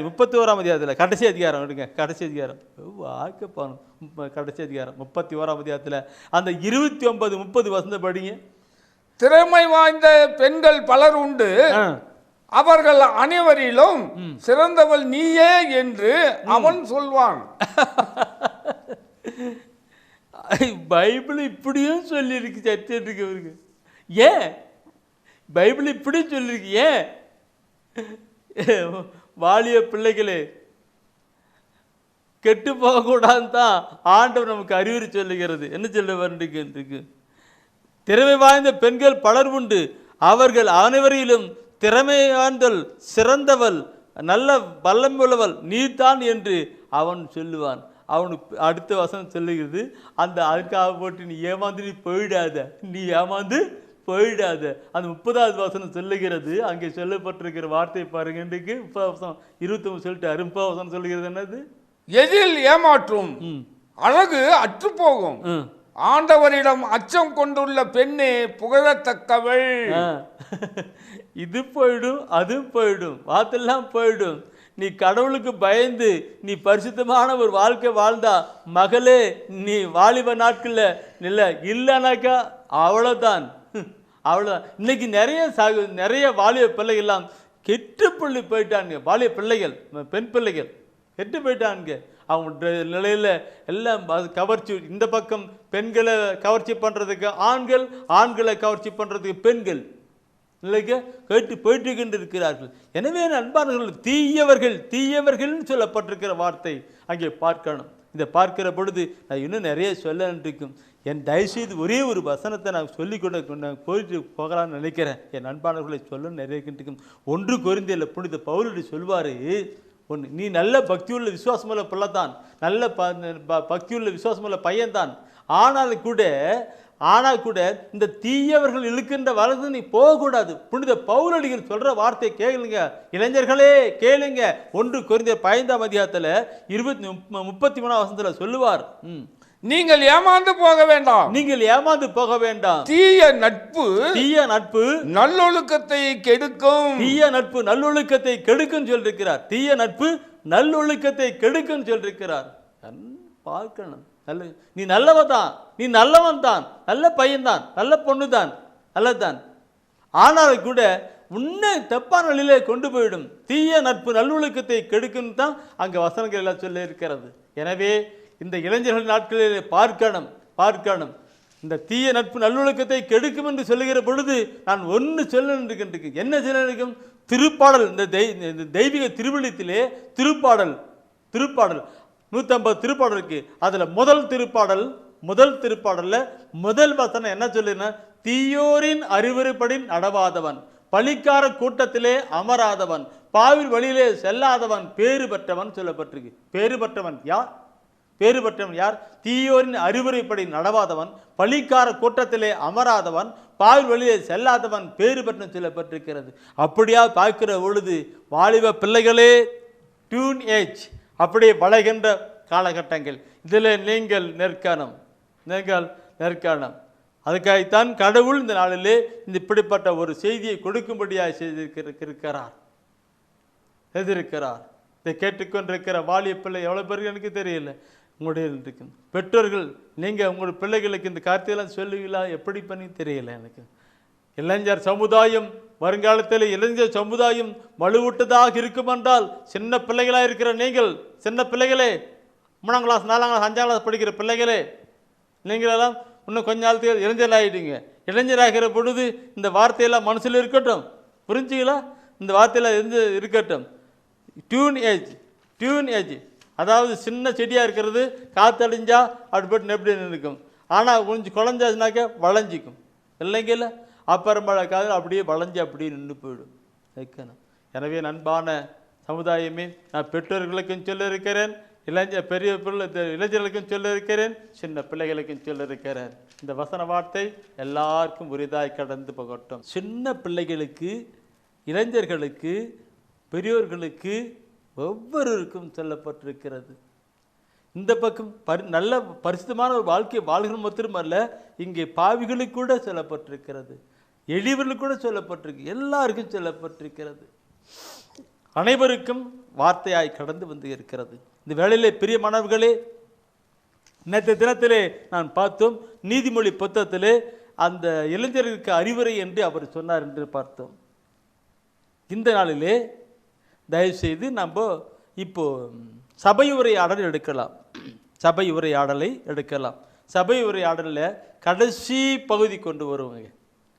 31ஆம் அதிகாரத்தில் கடைசி அதிகாரம் விடுங்க, கடைசி அதிகாரம் வாய்க்கப்பானும் கடைசி அதிகாரம் 31ஆம் அதிகாரத்தில் அந்த 29-30 வசந்த படிங்க. திறமை வாய்ந்த பெண்கள் பலர் உண்டு, அவர்கள் அனைவரிலும் சிறந்தவள் நீயே என்று அவன் சொல்வான். பைபிள் இப்படியும் சொல்லியிருக்கு சர்ச்சைக்கு இருக்கு. ஏன் பைபிள் இப்படியும் சொல்லியிருக்கு? ஏன் வாலிய பிள்ளைகளே கெட்டு போகக்கூடாதுன்னு தான் ஆண்டவர் நமக்கு அறிவுரை சொல்லுகிறது. என்ன சொல்லுவார்? திறமை வாய்ந்த பெண்கள் பலர் உண்டு, அவர்கள் அனைவரிலும் திறமை வாய்ந்தவள் சிறந்தவள் நல்ல பலம் உள்ளவள் நீதான் என்று அவன் சொல்லுவான். அவனுக்கு அடுத்த வசனம் சொல்லுகிறது, அந்த அதுக்காக போட்டு நீ ஏமாந்து போயிடாத, நீ ஏமாந்து போயிடாத. அந்த 30வது வசனம் சொல்லுகிறது, அங்கே சொல்லப்பட்டிருக்கிற வார்த்தை பாருங்க. இன்றைக்கு 30 வசனம் 29 சொல்லிட்டு 30 வசனம் சொல்லுகிறது என்னது? எதில் ஏமாற்றும் அழகு அற்று போகும், ஆண்டவரிடம் அச்சம் கொண்டுள்ள பெண்ணே புகழத்தக்கவள். இது போயிடும், அது போயிடும், வார்த்தையெல்லாம் போயிடும். நீ கடவுளுக்கு பயந்து நீ பரிசுத்தமான ஒரு வாழ்க்கை வாழ்ந்தா மகளே, நீ வாலிப நாட்களில் இல்லைனாக்கா அவ்வளோதான், அவ்வளோதான். இன்னைக்கு நிறைய வாலிப பிள்ளைகள்லாம் கெட்டு புள்ளி போயிட்டானுங்க. வாலிப பிள்ளைகள், பெண் பிள்ளைகள் கெட்டு போயிட்டானுங்க. அவங்க நிலையில் எல்லாம் கவர்ச்சி, இந்த பக்கம் பெண்களை கவர்ச்சி பண்ணுறதுக்கு ஆண்கள், ஆண்களை கவர்ச்சி பண்ணுறதுக்கு பெண்கள் நிலைக்கு கேட்டு போயிட்டு இருக்கிறார்கள். எனவே அன்பானவர்கள், தீயவர்கள்னு சொல்லப்பட்டிருக்கிற வார்த்தை அங்கே பார்க்கணும். இதை பார்க்கிற பொழுது நான் இன்னும் நிறைய சொல்ல இருக்கும். என் தயவுசெய்து ஒரே ஒரு வசனத்தை நான் சொல்லிக்கொண்டு போயிட்டு போகலான்னு நினைக்கிறேன். என் அன்பானவர்களை சொல்ல நிறைய இருக்கும். 1 கொரிந்தியரில் புனித பவுல் சொல்வார், ஒன்று, நீ நல்ல பக்தியுள்ள விசுவாசமுள்ள பிள்ளை தான், நல்ல பக்தியுள்ள விசுவாசமுள்ள பையன்தான், ஆனால் கூட இந்த தீயவர்கள் இழுக்கின்ற வலது நீ போகக்கூடாது. புனித பவுலடிகள் சொல்ற வார்த்தை கேளுங்க இளைஞர்களே, கேளுங்க. 1 கொரிந்தியர் 5ஆம் அதிகாரத்தில் 33ஆம் வசனத்தில் சொல்லுவார், நீங்கள் ஏமாந்து போக வேண்டாம், நீங்கள் ஏமாந்து போக வேண்டாம். தீய நட்பு நல்லொழுக்கத்தை கெடுக்கும், தீய நட்பு நல்லொழுக்கத்தை கெடுக்கும் சொல்லிருக்கிறார். தீய நட்பு நல்லொழுக்கத்தை கெடுக்கும் சொல்லிருக்கிறார். பார்க்கணும், நீ நல்லவன் தான், நீ நல்லவன் தான், நல்ல பையன்தான், நல்ல பொண்ணு தான், நல்லதான், ஆனாலும் கூட உன்னை தப்பான வழியிலே கொண்டு போயிடும். தீய நட்பு நல்லொழுக்கத்தை கெடுக்கும் தான் அங்கே வசனங்கள் எல்லாம் சொல்ல இருக்கிறது. எனவே இந்த இளைஞர்கள் நாட்களிலே பார்க்கணும். இந்த தீய நட்பு நல்லொழுக்கத்தை கெடுக்கும் என்று சொல்லுகிற பொழுது நான் ஒன்று சொல்ல இருக்கின்றேன். என்ன சொல்ல இருக்கும்? திருப்பாடல், இந்த தெய்வீக திருவிழித்திலே திருப்பாடல் 150 திருப்பாடல் இருக்கு. அதுல முதல் திருப்பாடல்ல முதல் வசனம் என்ன சொல்லுன்னா, தீயோரின் அறிவுரைப்படி நடவாதவன், பழிக்கார கூட்டத்திலே அமராதவன், பாவில் வழியிலே செல்லாதவன் பேறு பெற்றவன் சொல்லப்பட்டிருக்கு. பேறு பெற்றவன் யார்? தீயோரின் அறிவுரைப்படி நடவாதவன், பழிக்கார கூட்டத்திலே அமராதவன், பாவில் வழியிலே செல்லாதவன் பேறு பெற்ற சொல்லப்பட்டிருக்கிறது. அப்படியா பார்க்கிற பொழுது வாலிப பிள்ளைகளே, டியூன் ஏஜ், அப்படியே வளைகின்ற காலகட்டங்கள், இதில் நீங்கள் நிற்கணும். அதுக்காகத்தான் கடவுள் இந்த நாளிலே இந்த இப்படிப்பட்ட ஒரு செய்தியை கொடுக்கும்படியாக செய்திருக்கிறார். இதை கேட்டுக்கொண்டிருக்கிற வாலிய பிள்ளை எவ்வளோ பேருக்கு எனக்கு தெரியல. உங்களுடைய இருக்கும் பெற்றோர்கள், நீங்கள் உங்களுடைய பிள்ளைகளுக்கு இந்த காரியத்தையெல்லாம் சொல்லுவீங்களா? எப்படி பண்ணி தெரியல எனக்கு. இளைஞர் சமுதாயம், வருங்காலத்தில் இளைஞர் சமுதாயம் வலுவூட்டதாக இருக்கும் என்றால், சின்ன பிள்ளைகளாக இருக்கிற நீங்கள், சின்ன பிள்ளைகளே, 3ஆம் கிளாஸ் 4ஆம் கிளாஸ் 5ஆம் கிளாஸ் படிக்கிற பிள்ளைகளே, நீங்களெல்லாம் இன்னும் கொஞ்ச நாளத்துக்கு இளைஞராகிட்டீங்க. இளைஞராகிற பொழுது இந்த வார்த்தையெல்லாம் மனசில் இருக்கட்டும். புரிஞ்சுங்களா? இந்த வார்த்தையெல்லாம் இருக்கட்டும். டியூன் ஏஜ், அதாவது சின்ன செடியாக இருக்கிறது காற்றடிஞ்சா அப்படி போட்டு எப்படி நிற்கும், ஆனால் கொஞ்சம் குழஞ்சாச்சுனாக்க வளைஞ்சிக்கும் இல்லைங்கல்ல, அப்புறம் காது அப்படியே வளைஞ்சி அப்படியே நின்று போயிடும். வைக்கணும். எனவே நண்பான சமுதாயமே, நான் பெற்றோர்களுக்கும் சொல்ல இருக்கிறேன், இளைஞர்களுக்கும் சொல்ல இருக்கிறேன், சின்ன பிள்ளைகளுக்கும் சொல்ல இருக்கிறேன். இந்த வசன வார்த்தை எல்லாருக்கும் உரிதாய் கடந்து போகட்டும். சின்ன பிள்ளைகளுக்கு, இளைஞர்களுக்கு, பெரியோர்களுக்கு, ஒவ்வொருவருக்கும் சொல்லப்பட்டிருக்கிறது. இந்த பக்கம் நல்ல பரிசுத்தமான ஒரு வாழ்க்கை வாழ்கிற மாத்திரமல்ல, இங்கே பாவிகளுக்கு கூட சொல்லப்பட்டிருக்கிறது. எளியவர்களுக்கு கூட சொல்லப்பட்டிருக்கு, எல்லாருக்கும் சொல்லப்பட்டிருக்கிறது. அனைவருக்கும் வார்த்தையாய் கடந்து வந்து இருக்கிறது. இந்த வேளையிலே பிரியமானவர்களே, நேற்று தினத்திலே நான் பார்த்தோம், நீதிமொழி புத்தகத்திலே அந்த இளைஞருக்கு அறிவுரை என்று அவர் சொன்னார் என்று பார்த்தோம். இந்த நாளிலே தயவுசெய்து நம்ம இப்போ சபை உரையாடல் எடுக்கலாம். சபை உரையாடலை எடுக்கலாம். சபை உரையாடலில் கடைசி பகுதி கொண்டு வருவாங்க.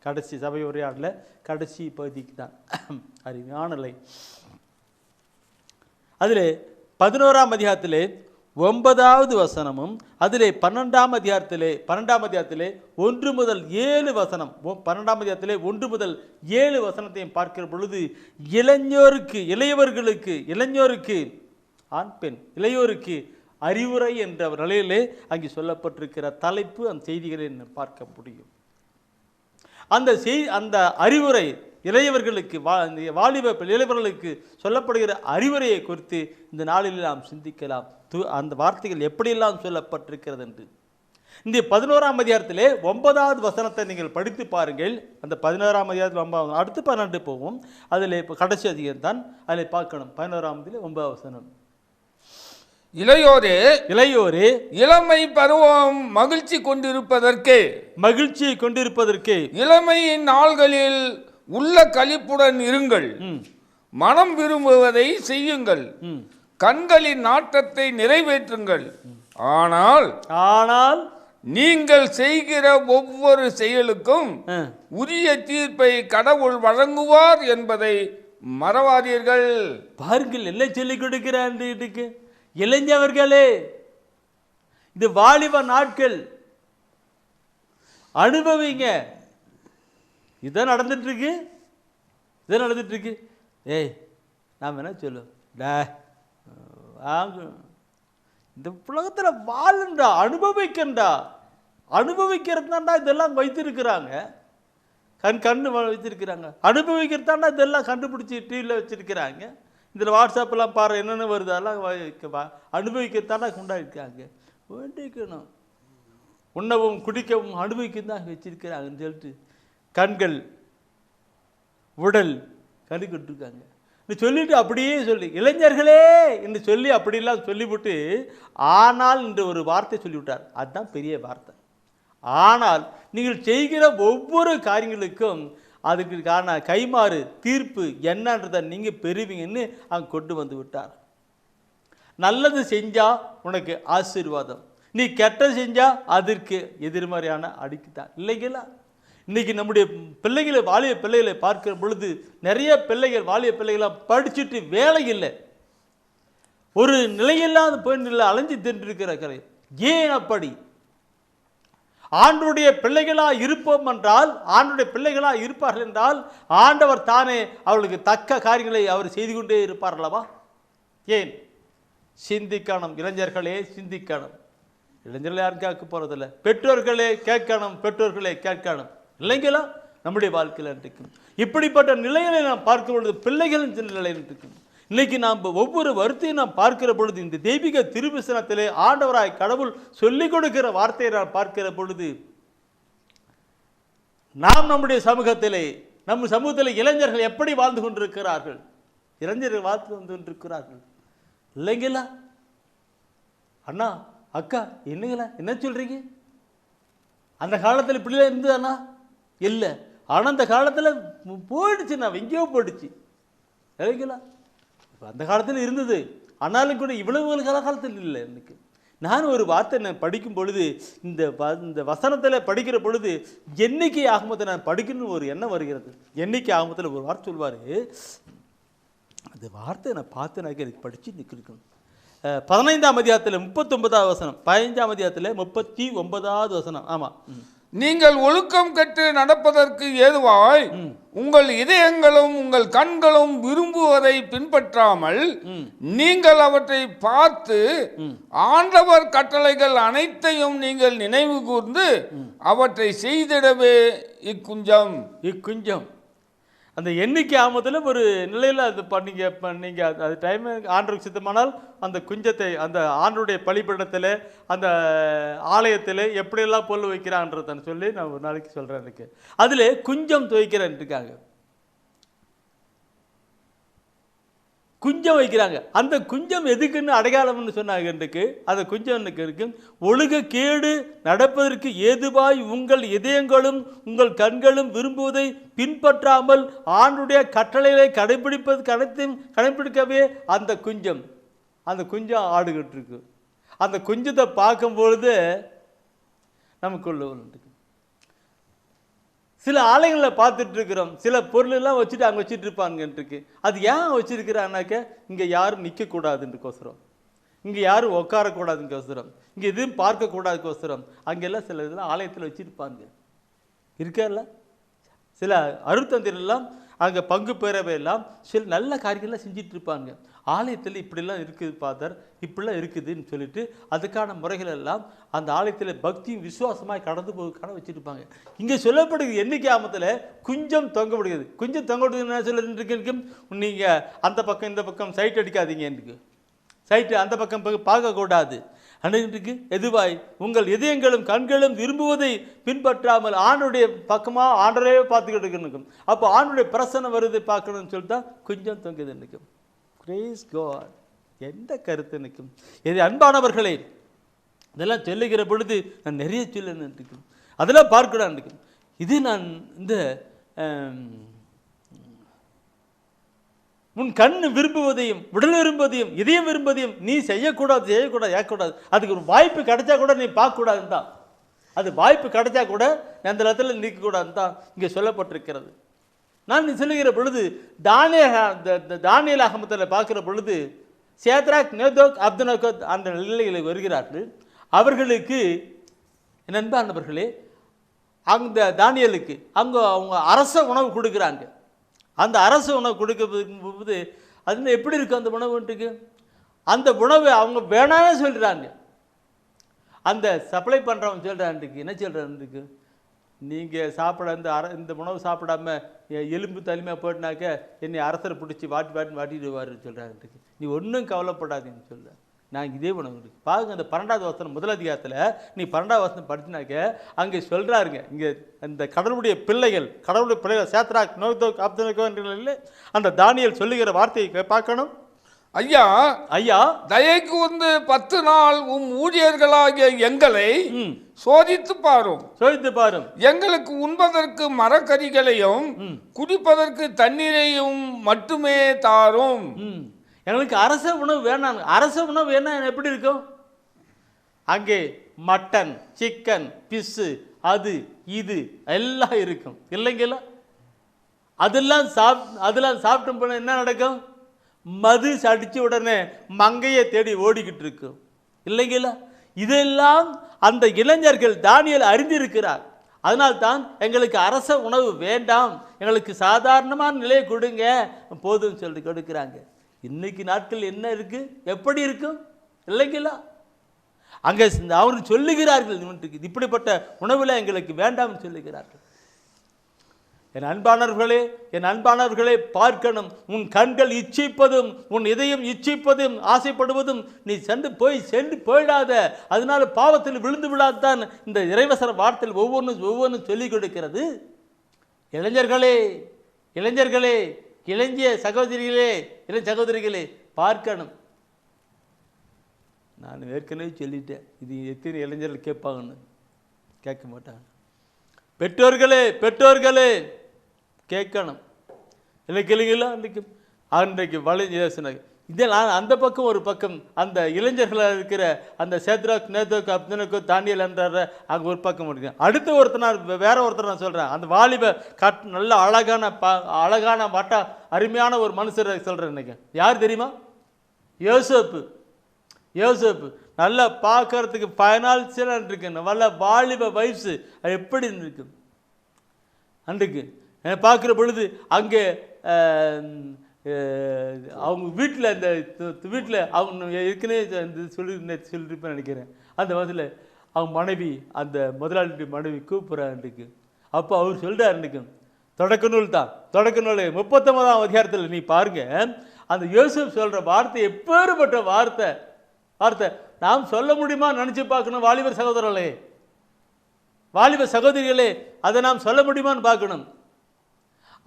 கடைசி சபை உரையாடலில் கடைசி பகுதிக்கு தான் அறிஞானலை. அதில் 11ஆம் அதிகாரத்திலே 9வது வசனமும், அதிலே 12ஆம் அதிகாரத்திலே 1 முதல் 7 வசனம், 12ஆம் அதிகாரத்திலே 1 முதல் 7 வசனத்தையும் பார்க்கிற பொழுது இளையோருக்கு ஆண் பெண் இளையோருக்கு அறிவுரை என்ற நிலையிலே அங்கே சொல்லப்பட்டிருக்கிற தலைப்பு, அந்த செய்திகளை பார்க்க முடியும். அந்த அறிவுரை இளையவர்களுக்கு இளையவர்களுக்கு சொல்லப்படுகிற அறிவுரையை குறித்து இந்த நாளில் நாம் சிந்திக்கலாம். அந்த வார்த்தைகள் எப்படியெல்லாம் சொல்லப்பட்டிருக்கிறது என்று. இந்த 11ஆம் அதிகாரத்திலே 9வது வசனத்தை நீங்கள் படித்து பாருங்கள். அந்த 11ஆம் அதிகாரத்தில் 9, அடுத்து 12 போவோம். அதில் இப்போ கடைசி அதிகாரம் தான், அதில் பார்க்கணும். 11ஆம் 9வது வசனம். இளையோரே இளமை பருவம் மகிழ்ச்சியை கொண்டிருப்பதற்கு இளமையின் நாள்களில் உள்ள களிப்புடன் இருங்கள். மனம் விரும்புவதை செய்யுங்கள். கண்களின் நாட்டத்தை நிறைவேற்றுங்கள். ஆனால் நீங்கள் செய்கிற ஒவ்வொரு செயலுக்கும் உரிய தீர்ப்பை கடவுள் வழங்குவார் என்பதை மறவாதீர்கள். பாருங்கள், எல்லாம் சொல்லிக் கொடுக்கிறான். இளைஞர்களே, இது வாலிப நாட்கள், அனுபவிங்க. இதான் நடந்துட்டு இருக்கு. ஏய், நாம் என்ன சொல்லுவோம், இந்த உலகத்தில் வாழுண்டா, அனுபவிக்கிறது தான்டா இதெல்லாம் வைத்திருக்கிறாங்க. கண்ணு வச்சிருக்கிறாங்க. அனுபவிக்கிறது தான்டா இதெல்லாம் கண்டுபிடிச்சி டிவியில் வச்சிருக்கிறாங்க. இதில் வாட்ஸ்அப்பெல்லாம் பாரு என்னென்ன வருது, அதெல்லாம் அனுபவிக்கிறதானா கொண்டாடிருக்காங்க. வேண்டிக்கணும், உண்ணவும் குடிக்கவும் அனுபவிக்கிறது தான் வச்சிருக்கிறாங்கன்னு சொல்லிட்டு கண்கள் உடல் கண்டுக்கிட்டுருக்காங்க. சொல்லிட்டு அப்படியே சொல்லி இளைஞர்களே என்று சொல்லி அப்படிலாம் சொல்லிவிட்டு ஆனால் என்று ஒரு வார்த்தை சொல்லிவிட்டார். அதுதான் பெரிய வார்த்தை. ஆனால் நீங்கள் செய்கிற ஒவ்வொரு காரியங்களுக்கும் அதுக்கான கைமாறு தீர்ப்பு என்னன்றதை நீங்கள் பெறுவீங்கன்னு அங்கே கொண்டு வந்து விட்டார். நல்லது செஞ்சால் உனக்கு ஆசீர்வாதம், நீ கெட்டது செஞ்சால் அதற்கு எதிர்மறையான அடிக்குதான் இல்லைங்களா? இன்றைக்கி நம்முடைய பிள்ளைகளை வாலிய பிள்ளைகளை பார்க்கிற பொழுது நிறைய வாலிய பிள்ளைகளாக படிச்சுட்டு வேலை இல்லை, ஒரு நிலையில்லாத பெண்ணில் அலைஞ்சு தின்றிருக்கிற கதை. ஏன் அப்படி? ஆண்டவருடைய பிள்ளைகளாக இருப்போம் என்றால், ஆண்டவருடைய பிள்ளைகளாக இருப்பார்கள் என்றால் ஆண்டவர் தானே அவர்களுக்கு தக்க காரியங்களை அவர் செய்து கொண்டே இருப்பார் அல்லவா? ஏன்? சிந்திக்கணும் இளைஞர்களே, சிந்திக்கணும். இளைஞர்களே யாரும் கேட்க போகிறதில்ல, பெற்றோர்களே கேட்கணும், பெற்றோர்களே கேட்கணும் இல்லைங்களா? நம்முடைய வாழ்க்கையில் இருக்கும் இப்படிப்பட்ட நிலைகளை நாம் பார்க்கும் பொழுது பிள்ளைகளின் நிலையில் இருக்கும். இன்னைக்கு நாம் ஒவ்வொரு வருத்தையும் நாம் பார்க்கிற பொழுது இந்த தெய்வீக திருவிசனத்திலே ஆண்டவராய் கடவுள் சொல்லிக் கொடுக்கிற வார்த்தையை நாம் பார்க்கிற பொழுது நாம் நம்முடைய சமூகத்திலே நம்ம சமூகத்தில் இளைஞர்கள் எப்படி வாழ்ந்து கொண்டிருக்கிறார்கள்? இளைஞர்கள் வாழ்ந்து கொண்டிருக்கிறார்கள் இல்லைங்களா? அண்ணா அக்கா என்னங்களா என்ன சொல்றீங்க? அந்த காலத்தில் இப்படிலாம் இருந்தது அண்ணா இல்லை, ஆனால் அந்த காலத்தில் போயிடுச்சு, நான் எங்கேயோ போயிடுச்சு இல்லைங்களா? அந்த காலத்தில் இருந்தது, ஆனாலும் கூட இவ்வளவு காலத்தில் இல்லை. எனக்கு நான் ஒரு வார்த்தை நான் படிக்கும் பொழுது இந்த வசனத்தில் படிக்கிற பொழுது எண்ணிக்கை ஆகமத்தை நான் படிக்கணும்னு ஒரு எண்ணம் வருகிறது. எண்ணிக்கை ஆகமத்தில் ஒரு வார்த்தை சொல்வார், அந்த வார்த்தை நான் பார்த்து எனக்கு படித்து நிற்கணும். 15ஆம் அதிகாரத்தில் 39வது வசனம், 15ஆம் அதிகாரத்தில் 39வது வசனம். ஆமாம், நீங்கள் ஒழுக்கம் கற்று நடப்பதற்கு ஏதுவாய் உங்கள் இதயங்களும் உங்கள் கண்களும் விரும்புவதை பின்பற்றாமல் நீங்கள் அவற்றை பார்த்து ஆண்டவர் கட்டளைகள் அனைத்தையும் நீங்கள் நினைவு கூர்ந்து அவற்றை செய்திடவே இக்குஞ்சம். அந்த எண்ணிக்கை ஆமத்தில் ஒரு நிலையில் அது நீங்கள் அது டைம் ஆண்டருக்கு சித்தமானால் அந்த குஞ்சத்தை அந்த ஆண்டருடைய பலிபீடத்தில் அந்த ஆலயத்தில் எப்படியெல்லாம் பொருள் வைக்கிறான்றதை சொல்லி நான் ஒரு நாளைக்கு சொல்கிறேன். எனக்கு அதில் குஞ்சம் துவைக்கிறேன் இருக்காங்க, குஞ்சம் வைக்கிறாங்க. அந்த குஞ்சம் எதுக்குன்னு அடையாளம்னு சொன்னாங்க. இன்றைக்கு அந்த குஞ்சம் இருக்கு, ஒழுக கேடு நடப்பதற்கு ஏதுவாய் உங்கள் இதயங்களும் உங்கள் கண்களும் விரும்புவதை பின்பற்றாமல் ஆண்டுடைய கட்டளைகளை கடைபிடிக்கவே அந்த குஞ்சம் ஆடுகிட்டு இருக்கு. அந்த குஞ்சத்தை பார்க்கும்பொழுது நமக்குள்ள சில ஆலயங்களில் பார்த்துட்டு இருக்கிறோம், சில பொருளெல்லாம் வச்சுட்டு அங்கே வச்சுட்டு இருப்பாங்கன்ட்டுருக்கு. அது ஏன் வச்சுருக்கிறான்னாக்க இங்கே யாரும் நிற்கக்கூடாதுன்றக்கோசரம், இங்கே யாரும் உட்காரக்கூடாதுக்கோசரம், இங்கே எதுவும் பார்க்கக்கூடாதுக்கோசரம் அங்கெல்லாம் சில இதெல்லாம் ஆலயத்தில் வச்சுருப்பாங்க. இருக்கல சில அருட்தந்திரெல்லாம் அங்கே பங்கு பெறவையெல்லாம் சில நல்ல காரியங்கள்லாம் செஞ்சிட்டு இருப்பாங்க. ஆலயத்தில் இப்படிலாம் இருக்குது ஃபாதர், இப்படிலாம் இருக்குதுன்னு சொல்லிட்டு அதுக்கான முறைகள் எல்லாம் அந்த ஆலயத்தில் பக்தியும் விசுவாசமாக கடந்து போகிறதுக்கான வச்சுருப்பாங்க. இங்கே சொல்லப்படுகிறது எண்ணிக்கை ஆமத்தில் குஞ்சம் தொங்கப்படுகிறது. குஞ்சம் தொங்கப்படுது என்ன சொல்லிட்டு நீங்கள் அந்த பக்கம் இந்த பக்கம் சைட் அடிக்காதீங்க, எனக்கு சைட்டு அந்த பக்கம் பார்க்கக்கூடாது. அன்றைக்கு எதுவாய் உங்கள் இதயங்களும் கண்களும் விரும்புவதை பின்பற்றாமல் ஆண்டுடைய பக்கமாக ஆண்டரே பார்த்துக்கிட்டு இருக்கணும். அப்போ ஆண்டுடைய பிரசனம் வருது பார்க்கணும்னு சொல்லிட்டு தான் கொஞ்சம் தொங்குது நிற்கும். கிரேஸ் காட், எந்த கருத்து நிற்கும். இது அன்பானவர்களே, இதெல்லாம் சொல்லுகிற பொழுது நான் நிறைய சொல்ல நிற்கும், அதெல்லாம் பார்க்கணும் நிற்கும். இது நான் இந்த உன் கண் விரும்புவதையும் உடல் விரும்புவதையும் இதயம் விரும்புவதையும் நீ செய்யக்கூடாது ஏற்கக்கூடாது. அதுக்கு ஒரு வாய்ப்பு கிடைச்சா கூட நீ பார்க்கக்கூடாதுன்னு தான். அது வாய்ப்பு கிடைச்சா கூட அந்த இடத்துல நீக்கக்கூடாதுன்னு தான் இங்கே சொல்லப்பட்டிருக்கிறது. நான் சொல்லுகிற பொழுது தானியேல் ஆகமத்தில் பார்க்குற பொழுது சேத்ராக் மேஷாக் அப்தனேகோ அந்த நிலையில் வருகிறார்கள். அவர்களுக்கு நண்பானவர்களே, அந்த தானியேலுக்கு அங்கே அவங்க அரச உணவு கொடுக்குறாங்க. அந்த அரசு உணவு கொடுக்கும்போது அது எப்படி இருக்குது அந்த உணவுன்ட்டுக்கு? அந்த உணவு அவங்க வேணான்னு சொல்கிறாங்க. அந்த சப்ளை பண்ணுறவங்க சொல்கிறான்ட்டுக்கு என்ன சொல்கிறான்ட்டுக்கு, நீங்கள் சாப்பிட இந்த உணவு சாப்பிடாம எலும்பு தலிமையாக போயிட்டுனாக்க என்னை அரசரை பிடிச்சி வாட்டிடுவார் சொல்கிறான்ட்டுக்கு. நீ ஒன்றும் கவலைப்படாதீங்கன்னு சொல்ல. நான் இதே உணவு இருக்கு பாருங்க. அந்த 12வது வசனம் முதல் அதிகாரத்தில் நீ 12வது வசனம் படிச்சினாக்க அங்கே சொல்கிறாருங்க, இங்கே அந்த கடவுளுடைய பிள்ளைகள் சேத்ராக் மேஷாக் அப்தனேகோ என்ற அந்த தானியேல் சொல்லுகிற வார்த்தையை பார்க்கணும். ஐயா ஐயா, தயைக்கு வந்து 10 நாள் ஊழியர்களாகிய எங்களை சோதித்து பாரும். எங்களுக்கு உண்பதற்கு மரக்கறிகளையும் குடிப்பதற்கு தண்ணீரையும் மட்டுமே தாரும். எங்களுக்கு அரச உணவு வேணாம். அரச உணவு வேணா எப்படி இருக்கும்? அங்கே மட்டன், சிக்கன், பிஸ்ஸு, அது இது எல்லாம் இருக்கும் இல்லைங்களா? அதெல்லாம் சாப்பிட்டு போன என்ன நடக்கும்? மது அடித்த உடனே மங்கையை தேடி ஓடிக்கிட்டு இருக்கும் இல்லைங்களா? இதெல்லாம் அந்த இளைஞர்கள் தானியேல் அறிந்திருக்கிறார். அதனால்தான் எங்களுக்கு அரச உணவு வேண்டாம், எங்களுக்கு சாதாரணமான நிலையை கொடுங்க போதும்னு சொல்லிட்டு கொடுக்குறாங்க. இன்னைக்கு நாட்கள் என்ன இருக்கு, எப்படி இருக்கும் இல்லைங்களா? அங்கே அவர்கள் சொல்லுகிறார்கள், இப்படிப்பட்ட உணவில் எங்களுக்கு வேண்டாம்னு சொல்லுகிறார்கள். என் அன்பானவர்களே பார்க்கணும். உன் கண்கள் இச்சிப்பதும் உன் இதயம் இச்சிப்பதும் ஆசைப்படுவதும் நீ சென்று போயிடாத. அதனால பாவத்தில் விழுந்து விடாதான் இந்த இறைவசன வார்த்தையில் ஒவ்வொன்றும் சொல்லிக் கொடுக்கிறது. இளைஞர்களே, இளைஞ சகோதரிகளே பார்க்கணும். நான் ஏற்கனவே சொல்லிட்டேன், இது எத்தனை இளைஞர்கள் கேட்பாங்கன்னு. கேட்க மாட்டாங்க. பெற்றோர்களே கேட்கணும். இல்லைங்களா? அன்றைக்கு வளைஞ்சினாங்க. இதெல்லாம் அந்த பக்கம் ஒரு பக்கம் அந்த இளைஞர்களாக இருக்கிற அந்த சேத்ராக் மேஷாக் அப்தனேகோ தானியேல் என்றார அங்கே ஒரு பக்கம் இருக்கு. அடுத்த வேற ஒருத்தர் நான் சொல்கிறேன். அந்த வாலிப நல்ல அழகான வட்டா அருமையான ஒரு மனுஷரை சொல்கிறேன். இன்னைக்கு யார் தெரியுமா? யோசேப்பு நல்லா பார்க்கறதுக்கு ஃபைனான்சியலாக இருக்கு, நல்ல வாலிப வயசு. அது எப்படி இருக்கு அன்றைக்கு பார்க்குற பொழுது அங்கே அவங்க வீட்டில் அந்த வீட்டில் அவங்க ஏற்கனவே சொல்லியிருப்பேன் நினைக்கிறேன். அந்த வயதில் அவங்க மனைவி, அந்த முதலாளி மனைவி கூப்பிட்றாருக்கு. அப்போ அவர் சொல்கிறார், இன்றைக்கு தொடக்க நூல் தான். தொடக்க நூல் 39ஆம் அதிகாரத்தில் நீ பாருங்க, அந்த யோசேப் சொல்ற வார்த்தை எப்பேற்பட்ட வார்த்தை. நாம் சொல்ல முடியுமா? நினைச்சு பார்க்கணும். வாலிபர் சகோதரர்களே, வாலிப சகோதரிகளே, அதை நாம் சொல்ல முடியுமான்னு பார்க்கணும்.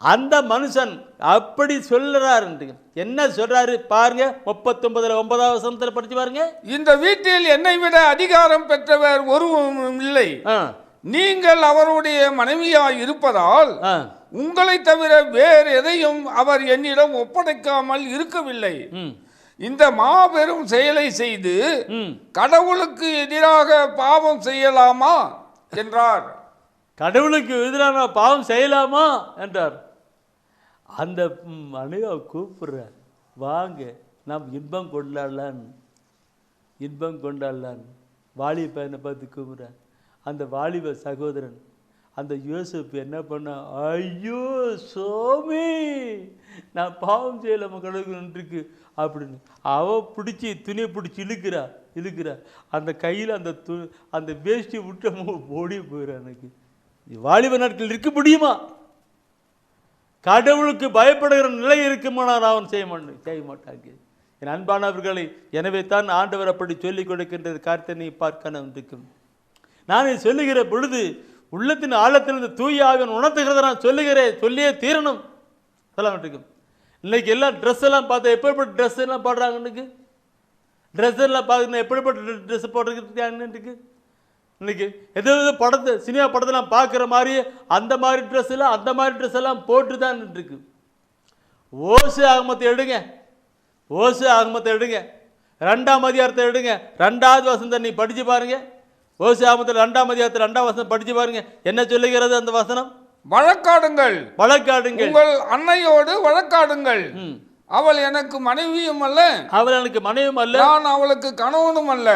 அந்த மனுஷன் அப்படி சொல்றாரு. என்ன சொல்றாரு பாருங்க, 39 வசனத்தில் படிச்சு பாருங்க. இந்த வீட்டில் என்னை விட அதிகாரம் பெற்றவர் ஒருவரும் இல்லை. நீங்கள் அவருடைய மனைவியாய் இருப்பதால் உங்களை தவிர வேறு எதையும் அவர் என்னிடம் ஒப்படைக்காமல் இருக்கவில்லை. இந்த மாபெரும் செயலை செய்து கடவுளுக்கு எதிராக பாவம் செய்யலாமா என்றார். கடவுளுக்கு எதிரான பாவம் செய்யலாமா என்றார். அந்த மனைவியை கூப்பிடுறார், வாங்க நாம் இன்பம் கொண்டாடலான்னு வாலிப பையனை பார்த்து கூப்பிடுறார். அந்த வாலிப சகோதரன் அந்த யோசேப்பு என்ன பண்ண, ஐயோ சோமி நான் பாவம் செய்யலாம கடவுளுக்கு அப்படின்னு அவ பிடிச்சி துணியை பிடிச்சி இழுக்கிறா. அந்த கையில் அந்த வேஷ்டி விட்டு ஓடி போயிடா. எனக்கு வாலிப நாட்கள் இருக்க முடியுமா? கடவுளுக்கு பயப்படுகிற நிலை இருக்குமானால் அவன் செய்ய மாட்டாங்க. என் அன்பானவர்களை, எனவே தான் ஆண்டவர் அப்படி சொல்லிக் கொடுக்கின்றது. காரியத்தை நீ பார்க்கணும் இருக்கும். நான் சொல்லுகிற பொழுது உள்ளத்தின் ஆழத்திலிருந்து தூய ஆவியன் உணர்த்துகிறத நான் சொல்லியே தீரணும். சொல்ல மாட்டேங்கும். இன்னைக்கு எல்லாம் ட்ரெஸ் எல்லாம் பார்த்தா எப்படிப்பட்ட ட்ரெஸ் எல்லாம் போடுறாங்க. இன்னைக்கு ட்ரெஸ் எல்லாம் பார்க்கணும், எப்படிப்பட்ட ட்ரெஸ் போடுறதுக்கு இன்னைக்கு எது படத்தை சினிமா படத்தெல்லாம் பார்க்குற மாதிரி அந்த மாதிரி ட்ரெஸ் எல்லாம் போட்டு தான் இருக்கு. ஓசே ஆகமத்தை எடுங்க, 2ஆம் அதிகாரத்தை எடுங்க, 2வது வசனத்தை நீ படிச்சு பாருங்க. ஓசே ஆகமத்தில் 2ஆம் அதிகாரத்தில் 2ஆம் வசனம் படிச்சு பாருங்க. என்ன சொல்லுகிறது அந்த வசனம்? வழக்காடுங்கள், உங்கள் அன்னையோடு வழக்காடுங்கள். அவள் எனக்கு மனைவியும் அல்ல, நான் அவளுக்கு கணவனும் அல்ல.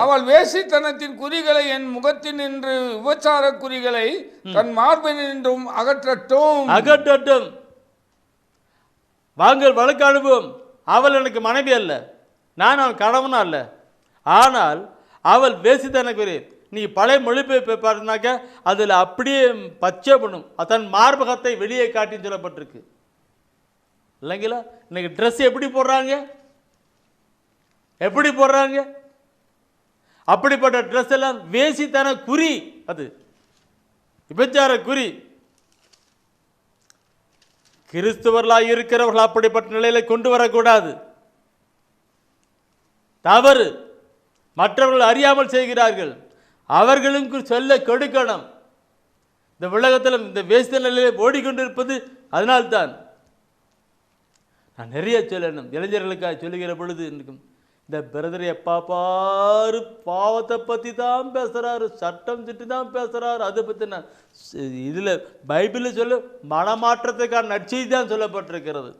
அவள் வேசித்தனத்தின் குறிகளை என் முகத்தின் என்று விபச்சார குறிகளை தன் மார்பின் என்றும் அகற்றட்டும். வாங்கள் வழக்காடுவோம். அவள் எனக்கு மனைவி அல்ல, நான் அவன் கணவனும் அல்ல. ஆனால் அவள் வேசித்தன குறி. நீ பழைய மொழிபெயர்ப்பு பார்த்தீங்கன்னாக்க அதில் அப்படியே பச்சை பண்ணும், தன் மார்பகத்தை வெளியே காட்டின்னு சொல்லப்பட்டிருக்கு இல்லைங்களா? இன்னைக்கு ட்ரெஸ் எப்படி போடுறாங்க? அப்படிப்பட்ட ட்ரெஸ் எல்லாம் வேசித்தன குறி, அது விபச்சார குறி. கிறிஸ்தவர்களாக இருக்கிறவர்கள் அப்படிப்பட்ட நிலையில கொண்டு வரக்கூடாது. தவறு. மற்றவர்கள் அறியாமல் செய்கிறார்கள், அவர்களுக்கு சொல்ல கொடுக்கணும். இந்த உலகத்தில் இந்த வேசித்த நிலையில ஓடிக்கொண்டிருப்பது அதனால்தான். நான் நிறைய சொல்லணும். இளைஞர்களுக்காக சொல்லுகிற பொழுது இந்த பிரதர் எப்பா பாரு பாவத்தை பற்றி தான் பேசுகிறாரு, சட்டம் திட்டு தான் பேசுகிறாரு. அதை பற்றி நான் இதில் பைபிளில் சொல்ல மனமாற்றத்துக்கான நற்செய்தி தான் சொல்லப்பட்டிருக்கிறது.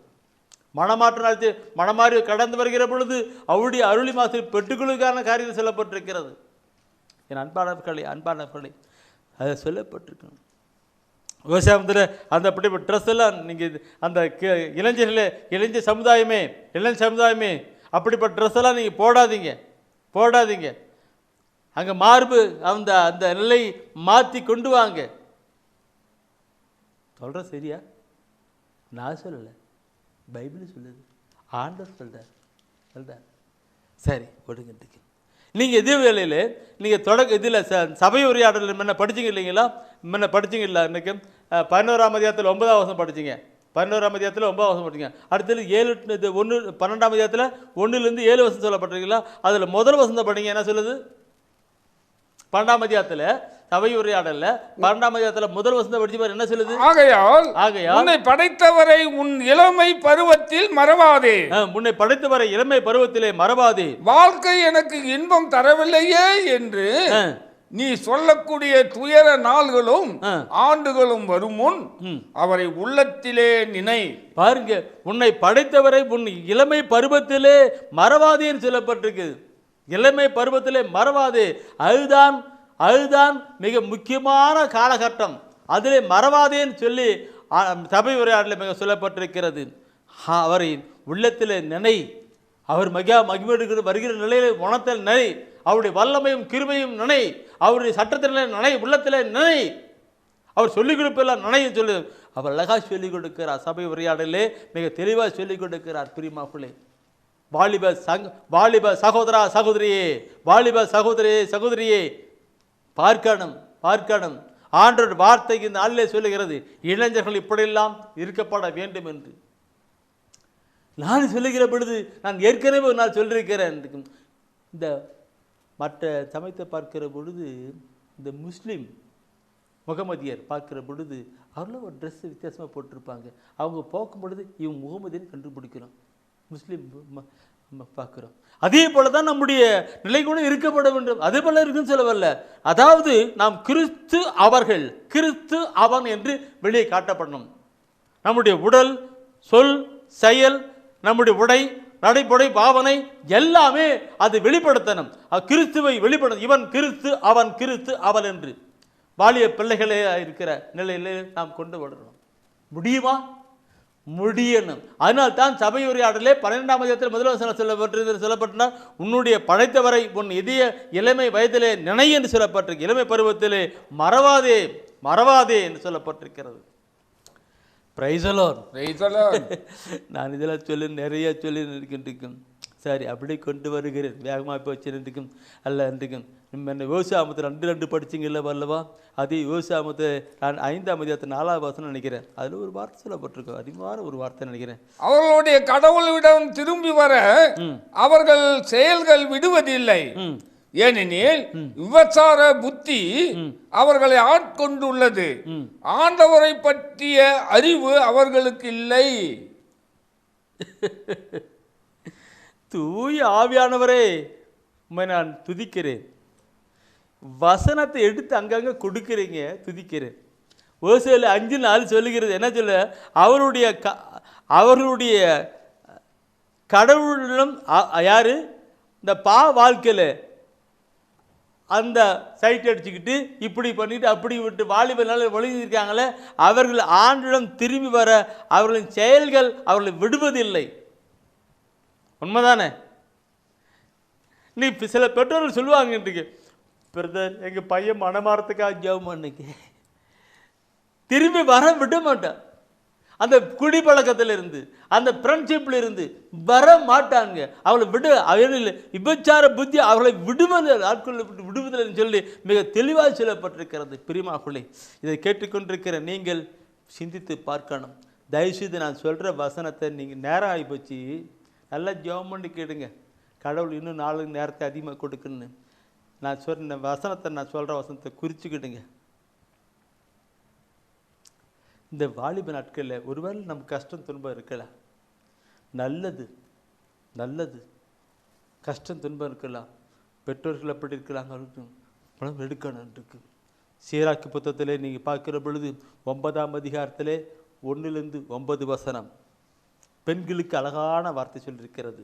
மனமாறி கடந்து வருகிற பொழுது அவருடைய அருளி மாதத்தில் பெற்றுக்கொள்ளுக்கான காரியம் சொல்லப்பட்டிருக்கிறது. என் அன்பானவர்களே அதை சொல்லப்பட்டிருக்கணும். விவசாயத்தில் அந்த அப்படி ட்ரெஸ் எல்லாம் நீங்கள் அந்த இளைஞ சமுதாயமே அப்படிப்பட்ட ட்ரெஸ் எல்லாம் நீங்கள் போடாதீங்க. அங்கே மார்பு அந்த அந்த நிலை மாற்றி கொண்டு வாங்க. சொல்கிற சரியா? நான் சொல்லலை, பைபிள் சொல்லுது, ஆண்டவர் சொல்றார். சரி ஒடுங்கிட்டு நீங்கள் இதே வேளையில் நீங்கள் இதில் சபை உரையாடல் முன்ன படிச்சிங்க இல்லைங்களா? இன்னைக்கு 11ஆம் அதிகாரத்தில் 9ஆம் வசனம் படிச்சிங்க. 11ஆம் அதிகாரத்தில் 9ஆம் வசனம் படிச்சிங்க. அடுத்தது 12ஆம் அதிகாரத்தில் 1லேருந்து 7 வசனம் சொல்லப்பட்டிருக்கீங்களா? அதில் முதல் வசனத்தை படிங்க. என்ன சொல்லுது? 12ஆம் அதிகாரத்தில் சபை உரையாடல்ல 12ஆம் அதிகாரத்தில் முதல் வசனத்தை படிச்சு பாரு. என்ன சொல்லுது? ஆகையால் உன்னை படைத்தவரை உன் இளமை பருவத்தில் மறவாதே. உன்னை படைத்தவரை இளமை பருவத்திலே மறவாதே. வாழ்க்கை எனக்கு இன்பம் தரவில்லையே என்று நீ சொல்லக்கூடிய துயர நாள்களும் ஆண்டுகளும் வரும் முன் அவரை உள்ளத்திலே நினை. பாருங்க, உன்னை படைத்தவரை உன் இளமை பருவத்திலே மறவாதேன்னு சொல்லப்பட்டிருக்கு. இளமை பருவத்திலே மறவாதே. அதுதான் மிக முக்கியமான காலகட்டம். அதிலே மறவாதேன்னு சொல்லி சபை உரையாடலில் மிக சொல்லப்பட்டிருக்கிறது. அவரை உள்ளத்தில் நினை. அவர் மகிழ்வு வருகிற நிலையில உணத்தில் நினை. அவருடைய வல்லமையும் கிருபையும் நினை. அவருடைய சட்டத்திலே நினை. உள்ளத்தில் நினை. அவர் சொல்லிக் கொடுப்பெல்லாம் நனைய சொல்லு. அவர் அழகாக சொல்லிக் கொடுக்கிறார். சபை உரையாடலே மிக தெளிவாக சொல்லிக் கொடுக்கிறார். பிரியமானவர்களே, வாலிப சகோதரா சகோதரியே, வாலிப சகோதரியே சகோதரியே, பார்க்கணும். ஆண்டவர் வார்த்தை இந்த நாளிலே சொல்லுகிறது, இளைஞர்கள் இப்படியெல்லாம் இருக்கப்பட வேண்டும் என்று. நான் சொல்லுகிற பொழுது நான் ஏற்கனவே ஒரு நாள் சொல்லியிருக்கிறேன். இந்த மற்ற சமயத்தை பார்க்கிற பொழுது, இந்த முஸ்லீம் முகமதியர் பார்க்கிற பொழுது அவர்களும் ஒரு ட்ரெஸ் வித்தியாசமாக போட்டிருப்பாங்க. அவங்க போக்கும் பொழுது இவங்க முகமதியன்னு கண்டுபிடிக்கிறோம். முஸ்லீம் பார்க்குறோம். அதே போல தான் நம்முடைய நிலை கூட இருக்கப்பட வேண்டும். அதே போல இருக்குன்னு சொல்லவல்ல. அதாவது நாம் கிறிஸ்து அவர்கள், கிறிஸ்து அவன் என்று வெளியே காட்டப்படணும். நம்முடைய உடல், சொல், செயல், நம்முடைய உடை, நடைமுறை, பாவனை எல்லாமே அது வெளிப்படுத்தணும். கிறிஸ்துவை வெளிப்படணும். இவன் கிறிஸ்து, அவன் கிறிஸ்து, அவன் என்று வாலிய பிள்ளைகளே இருக்கிற நிலையிலே நாம் கொண்டு வரணும். முடியுமா? முடியணும். அதனால் தான் சபை உரையாடலே 12ஆம் அதிகாரத்தில் முதல் வசனம் சொல்லப்பட்டிருந்தால், உன்னுடைய படைத்தவரை உன் இதய இளமை வயதிலே நினை என்று சொல்லப்பட்டிருக்கு. இளமை பருவத்திலே மறவாதே என்று சொல்லப்பட்டிருக்கிறது. Praise the Lord. நான் இதெல்லாம் நிறைய சொல்லி இருக்கின்றேன். சரி, அப்படி கொண்டு வருகிறேன். வேகமாக போச்சுருக்கும் அல்ல இன்றைக்கும் என்ன விவசாயத்தை 2 படிச்சிங்கல்ல வரலவா? அதே விவசாயத்தை 5ஆம் அதிகாரத்தில் 4ஆவது வசனம் நினைக்கிறேன். அதில் ஒரு வார்த்தை சொல்லப்பட்டிருக்கோம், அதிகமான ஒரு வார்த்தை நினைக்கிறேன். அவர்களுடைய கடவுளிடம் திரும்பி வர அவர்கள் செயல்கள் விடுவதில்லை. ஏனெனில் விபச்சார புத்தி அவர்களை ஆட்கொண்டுள்ளது. ஆண்டவரை பற்றிய அறிவு அவர்களுக்கு இல்லை. தூய ஆவியானவரே, உம்மை நான் துதிக்கிறேன். வசனத்தை எடுத்து அங்கங்கே கொடுக்கிறீங்க, துதிக்கிறேன். ஓசையில் 5:4 சொல்லுகிறது. என்ன சொல்ல? அவர்களுடைய கடவுளிடம் யாரு? இந்த வாழ்க்கையில் அந்த சைட் அடிச்சுக்கிட்டு இப்படி பண்ணிட்டு அப்படி விட்டு வாலிபனால் ஒழுங்கிருக்காங்களே, அவர்கள் ஆண்டிடம் திரும்பி வர அவர்களின் செயல்கள் அவர்களை விடுவதில்லை. உண்மைதானே? நீ சில பெற்றோர்கள் சொல்லுவாங்க, இன்றைக்கு பிரதர் எங்கள் பையன் மனமாரத்துக்காக ஜெபம் பண்ணுங்க, திரும்பி வர விட மாட்டான். அந்த குடிப்பழக்கத்தில் இருந்து, அந்த ஃப்ரெண்ட்ஷிப்பில் இருந்து வர மாட்டாங்க. அவளை விபச்சார புத்தி அவர்களை விடுவதில்லை சொல்லி மிக தெளிவாக சொல்லப்பட்டிருக்கிறது. பிரியமானவர்களே, இதை கேட்டுக்கொண்டிருக்கிற நீங்கள் சிந்தித்து பார்க்கணும். தயவுசெய்து நான் சொல்கிற வசனத்தை நீங்கள் நேரம் ஆகி போச்சு, நல்லா ஜெபம் பண்ணி கேளுங்க. கடவுள் இன்னும் 4 நேரத்தை அதிகமாக கொடுக்குன்னு நான் சொல்கிற வசனத்தை, நான் சொல்கிற வசனத்தை குறிச்சுக்கிடுங்க. இந்த வாலிப நாட்களில் ஒருவேளை நம்ம கஷ்டம் துன்பம் இருக்கலாம், நல்லது கஷ்டம் துன்பம் இருக்கலாம், பெற்றோர்கள் எப்படி இருக்கலாங்க பணம் எடுக்கணும் இருக்கு. சீராக்கு புத்தகத்திலே நீங்கள் பார்க்குற பொழுது 9ஆம் அதிகாரத்திலே 1-9 வசனம் பெண்களுக்கு அழகான வார்த்தை சொல்லியிருக்கிறது.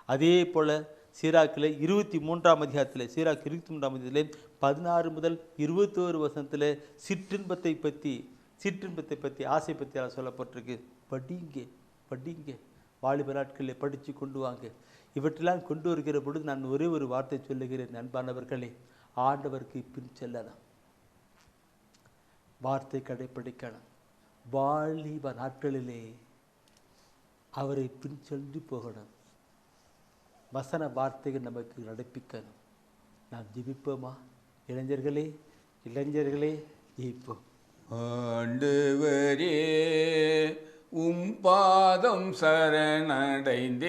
அதே போல் சீராக்கில் 23ஆம் அதிகாரத்தில், சீராக்கு 23ஆம் அதிகாரத்திலே 16 முதல் 21 வசனத்தில் சிற்றின்பத்தை பற்றி ஆசை பற்றி சொல்லப்பட்டிருக்கு. படிங்க வாலிப நாட்களில் படித்து கொண்டு வாங்க. இவற்றெல்லாம் கொண்டு வருகிற பொழுது நான் ஒரே ஒரு வார்த்தை சொல்லுகிறேன், அன்பானவர்களே, ஆண்டவருக்கு பின் செல்லலாம், வார்த்தை கடைப்பிடிக்கணும். வாலிப நாட்களிலே அவரை பின் சென்று போகணும். வசன வார்த்தைகள் நமக்கு நடப்பிக்கணும். நாம் ஜெபிப்போமா? இளைஞர்களே ஜெபிப்போம். ஆண்டவரே, பாதம் சரணடைந்தேன்,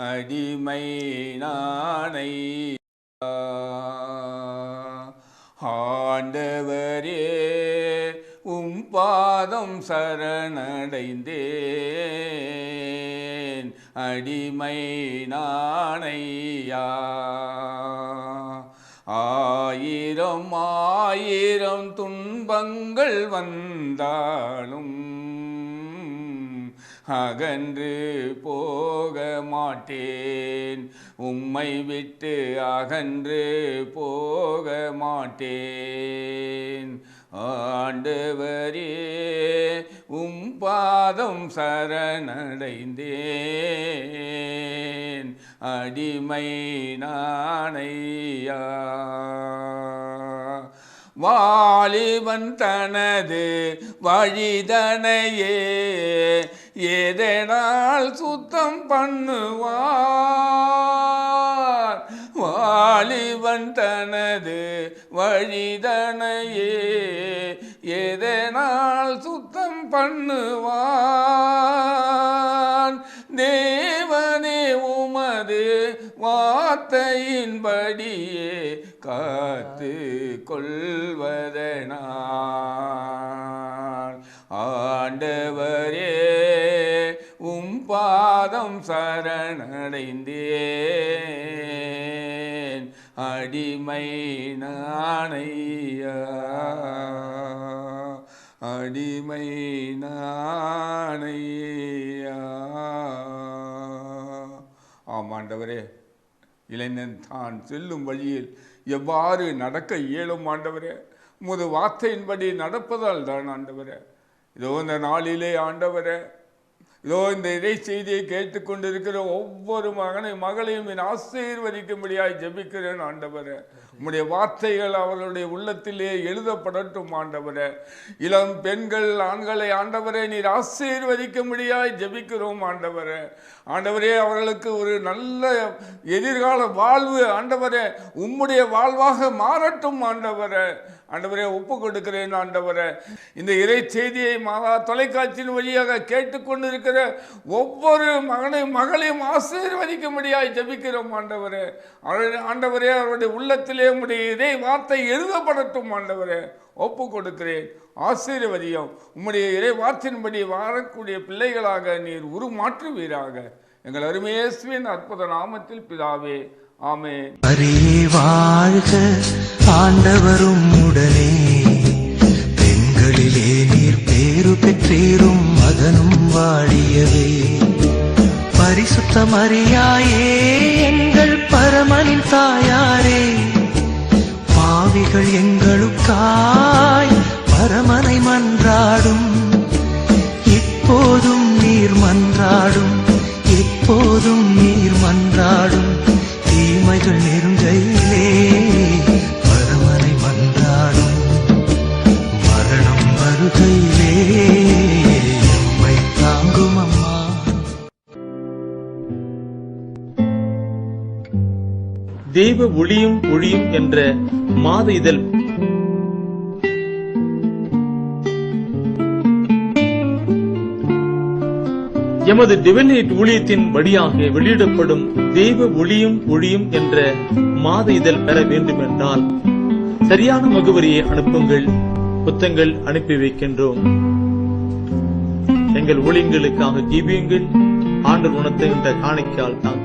அடிமை நானை. ஆண்டவரே, பாதம் சரணடைந்தேன், அடிமை நானையா. 1000 துன்பங்கள் வந்தாலும் அகன்று போக மாட்டேன், உம்மை விட்டு அகன்று போக மாட்டேன். ஆண்டவரே, பாதம் சரணடைந்தேன், அடிமை நானையா. வாலிபன் தனது வழிதனையே எதனால் சுத்தம் பண்ணுவார். வாலிபன் தனது வழிதனையே எதனால் சுத்தம் பண்ணுவான். தேவனே உமது வார்த்தையின்படியே காத்து கொள்வதனால். ஆண்டவரே உம் பாதம் சரணடைந்தேன், அடிமை நானையா, அடிமை நானையா. ஆமாண்டவரே, இளைஞன் தான் செல்லும் வழியில் எவ்வாறு நடக்க இயலும் ஆண்டவரே? உமது வார்த்தையின்படி நடப்பதால் தான் ஆண்டவரே. இதோ இந்த நாளிலே ஆண்டவரே, இதோ இந்த இறை செய்தியை கேட்டுக்கொண்டிருக்கிற ஒவ்வொரு மகளையும் ஆசீர்வதிக்கும்படியாய் ஜெபிக்கிறேன் ஆண்டவரே. உம்முடைய வார்த்தைகள் அவர்களுடைய உள்ளத்திலே எழுதப்படட்டும் ஆண்டவரே. இளம் பெண்கள் ஆண்களை ஆண்டவரே நீர் ஆசீர்வதிக்கும்படியாய் ஜெபிக்கிறோம் ஆண்டவரே. ஆண்டவரே, அவர்களுக்கு ஒரு நல்ல எதிர்கால வாழ்வு ஆண்டவரே உம்முடைய வாழ்வாக மாறட்டும் ஆண்டவரே. ஆண்டவரே, ஒப்பு கொடுக்கிறேன் ஆண்டவரே. இந்த இறை செய்தியை தொலைக்காட்சியின் வழியாக கேட்டுக்கொண்டிருக்கிற ஒவ்வொரு மகளையும் ஆசீர்வதிக்கும்படியாய் ஜெபிக்கிறோம் ஆண்டவரே. ஆண்டவரே, அவருடைய உள்ளத்திலே உம்முடைய இறை வார்த்தை எழுதப்படட்டும் ஆண்டவரே. ஒப்பு கொடுக்கிறேன், ஆசீர்வதியும். உம்முடைய இறை வார்த்தையின்படி வாழக்கூடிய பிள்ளைகளாக நீர் உருமாற்றுவீராக. எங்கள் அருமை இயேசுவின் அற்புத நாமத்தில் பிதாவே, ஆமென். அரியே வாழ்க, ஆண்டவரும் உடனே. பெண்களிலே நீர் பேரு பெற்றீரும், மகனும் வாழியவே. பரிசுத்த மரியாயே எங்கள் பரமனின் தாயாரே, பாவிகள் எங்களுக்காய் பரமனை மன்றாடும். இப்போதும் நீர் மன்றாடும், எப்போதும் நீர் மன்றாடும். தீமைகள் நெருங்கையிலே பரமனை மன்றாடும். மரணம் வருகையிலே எம்மை தாங்கும் அம்மா. தெய்வ ஒளியும் ஒளியும் என்ற மாத இதழ் எமது டிவைன் ஊழியத்தின் வழியாக வெளியிடப்படும் தெய்வ ஒளியும் ஒளியும் என்ற மாத இதழ் பெற வேண்டும் என்றால் சரியான முகவரியை அனுப்புங்கள். புத்தகங்கள் அனுப்பி வைக்கின்றோம். எங்கள் ஊழியங்களுக்காக ஜீவியுங்கள். ஆண்டவர் உணர்த்துகின்ற காணிக்கையால் தாங்க.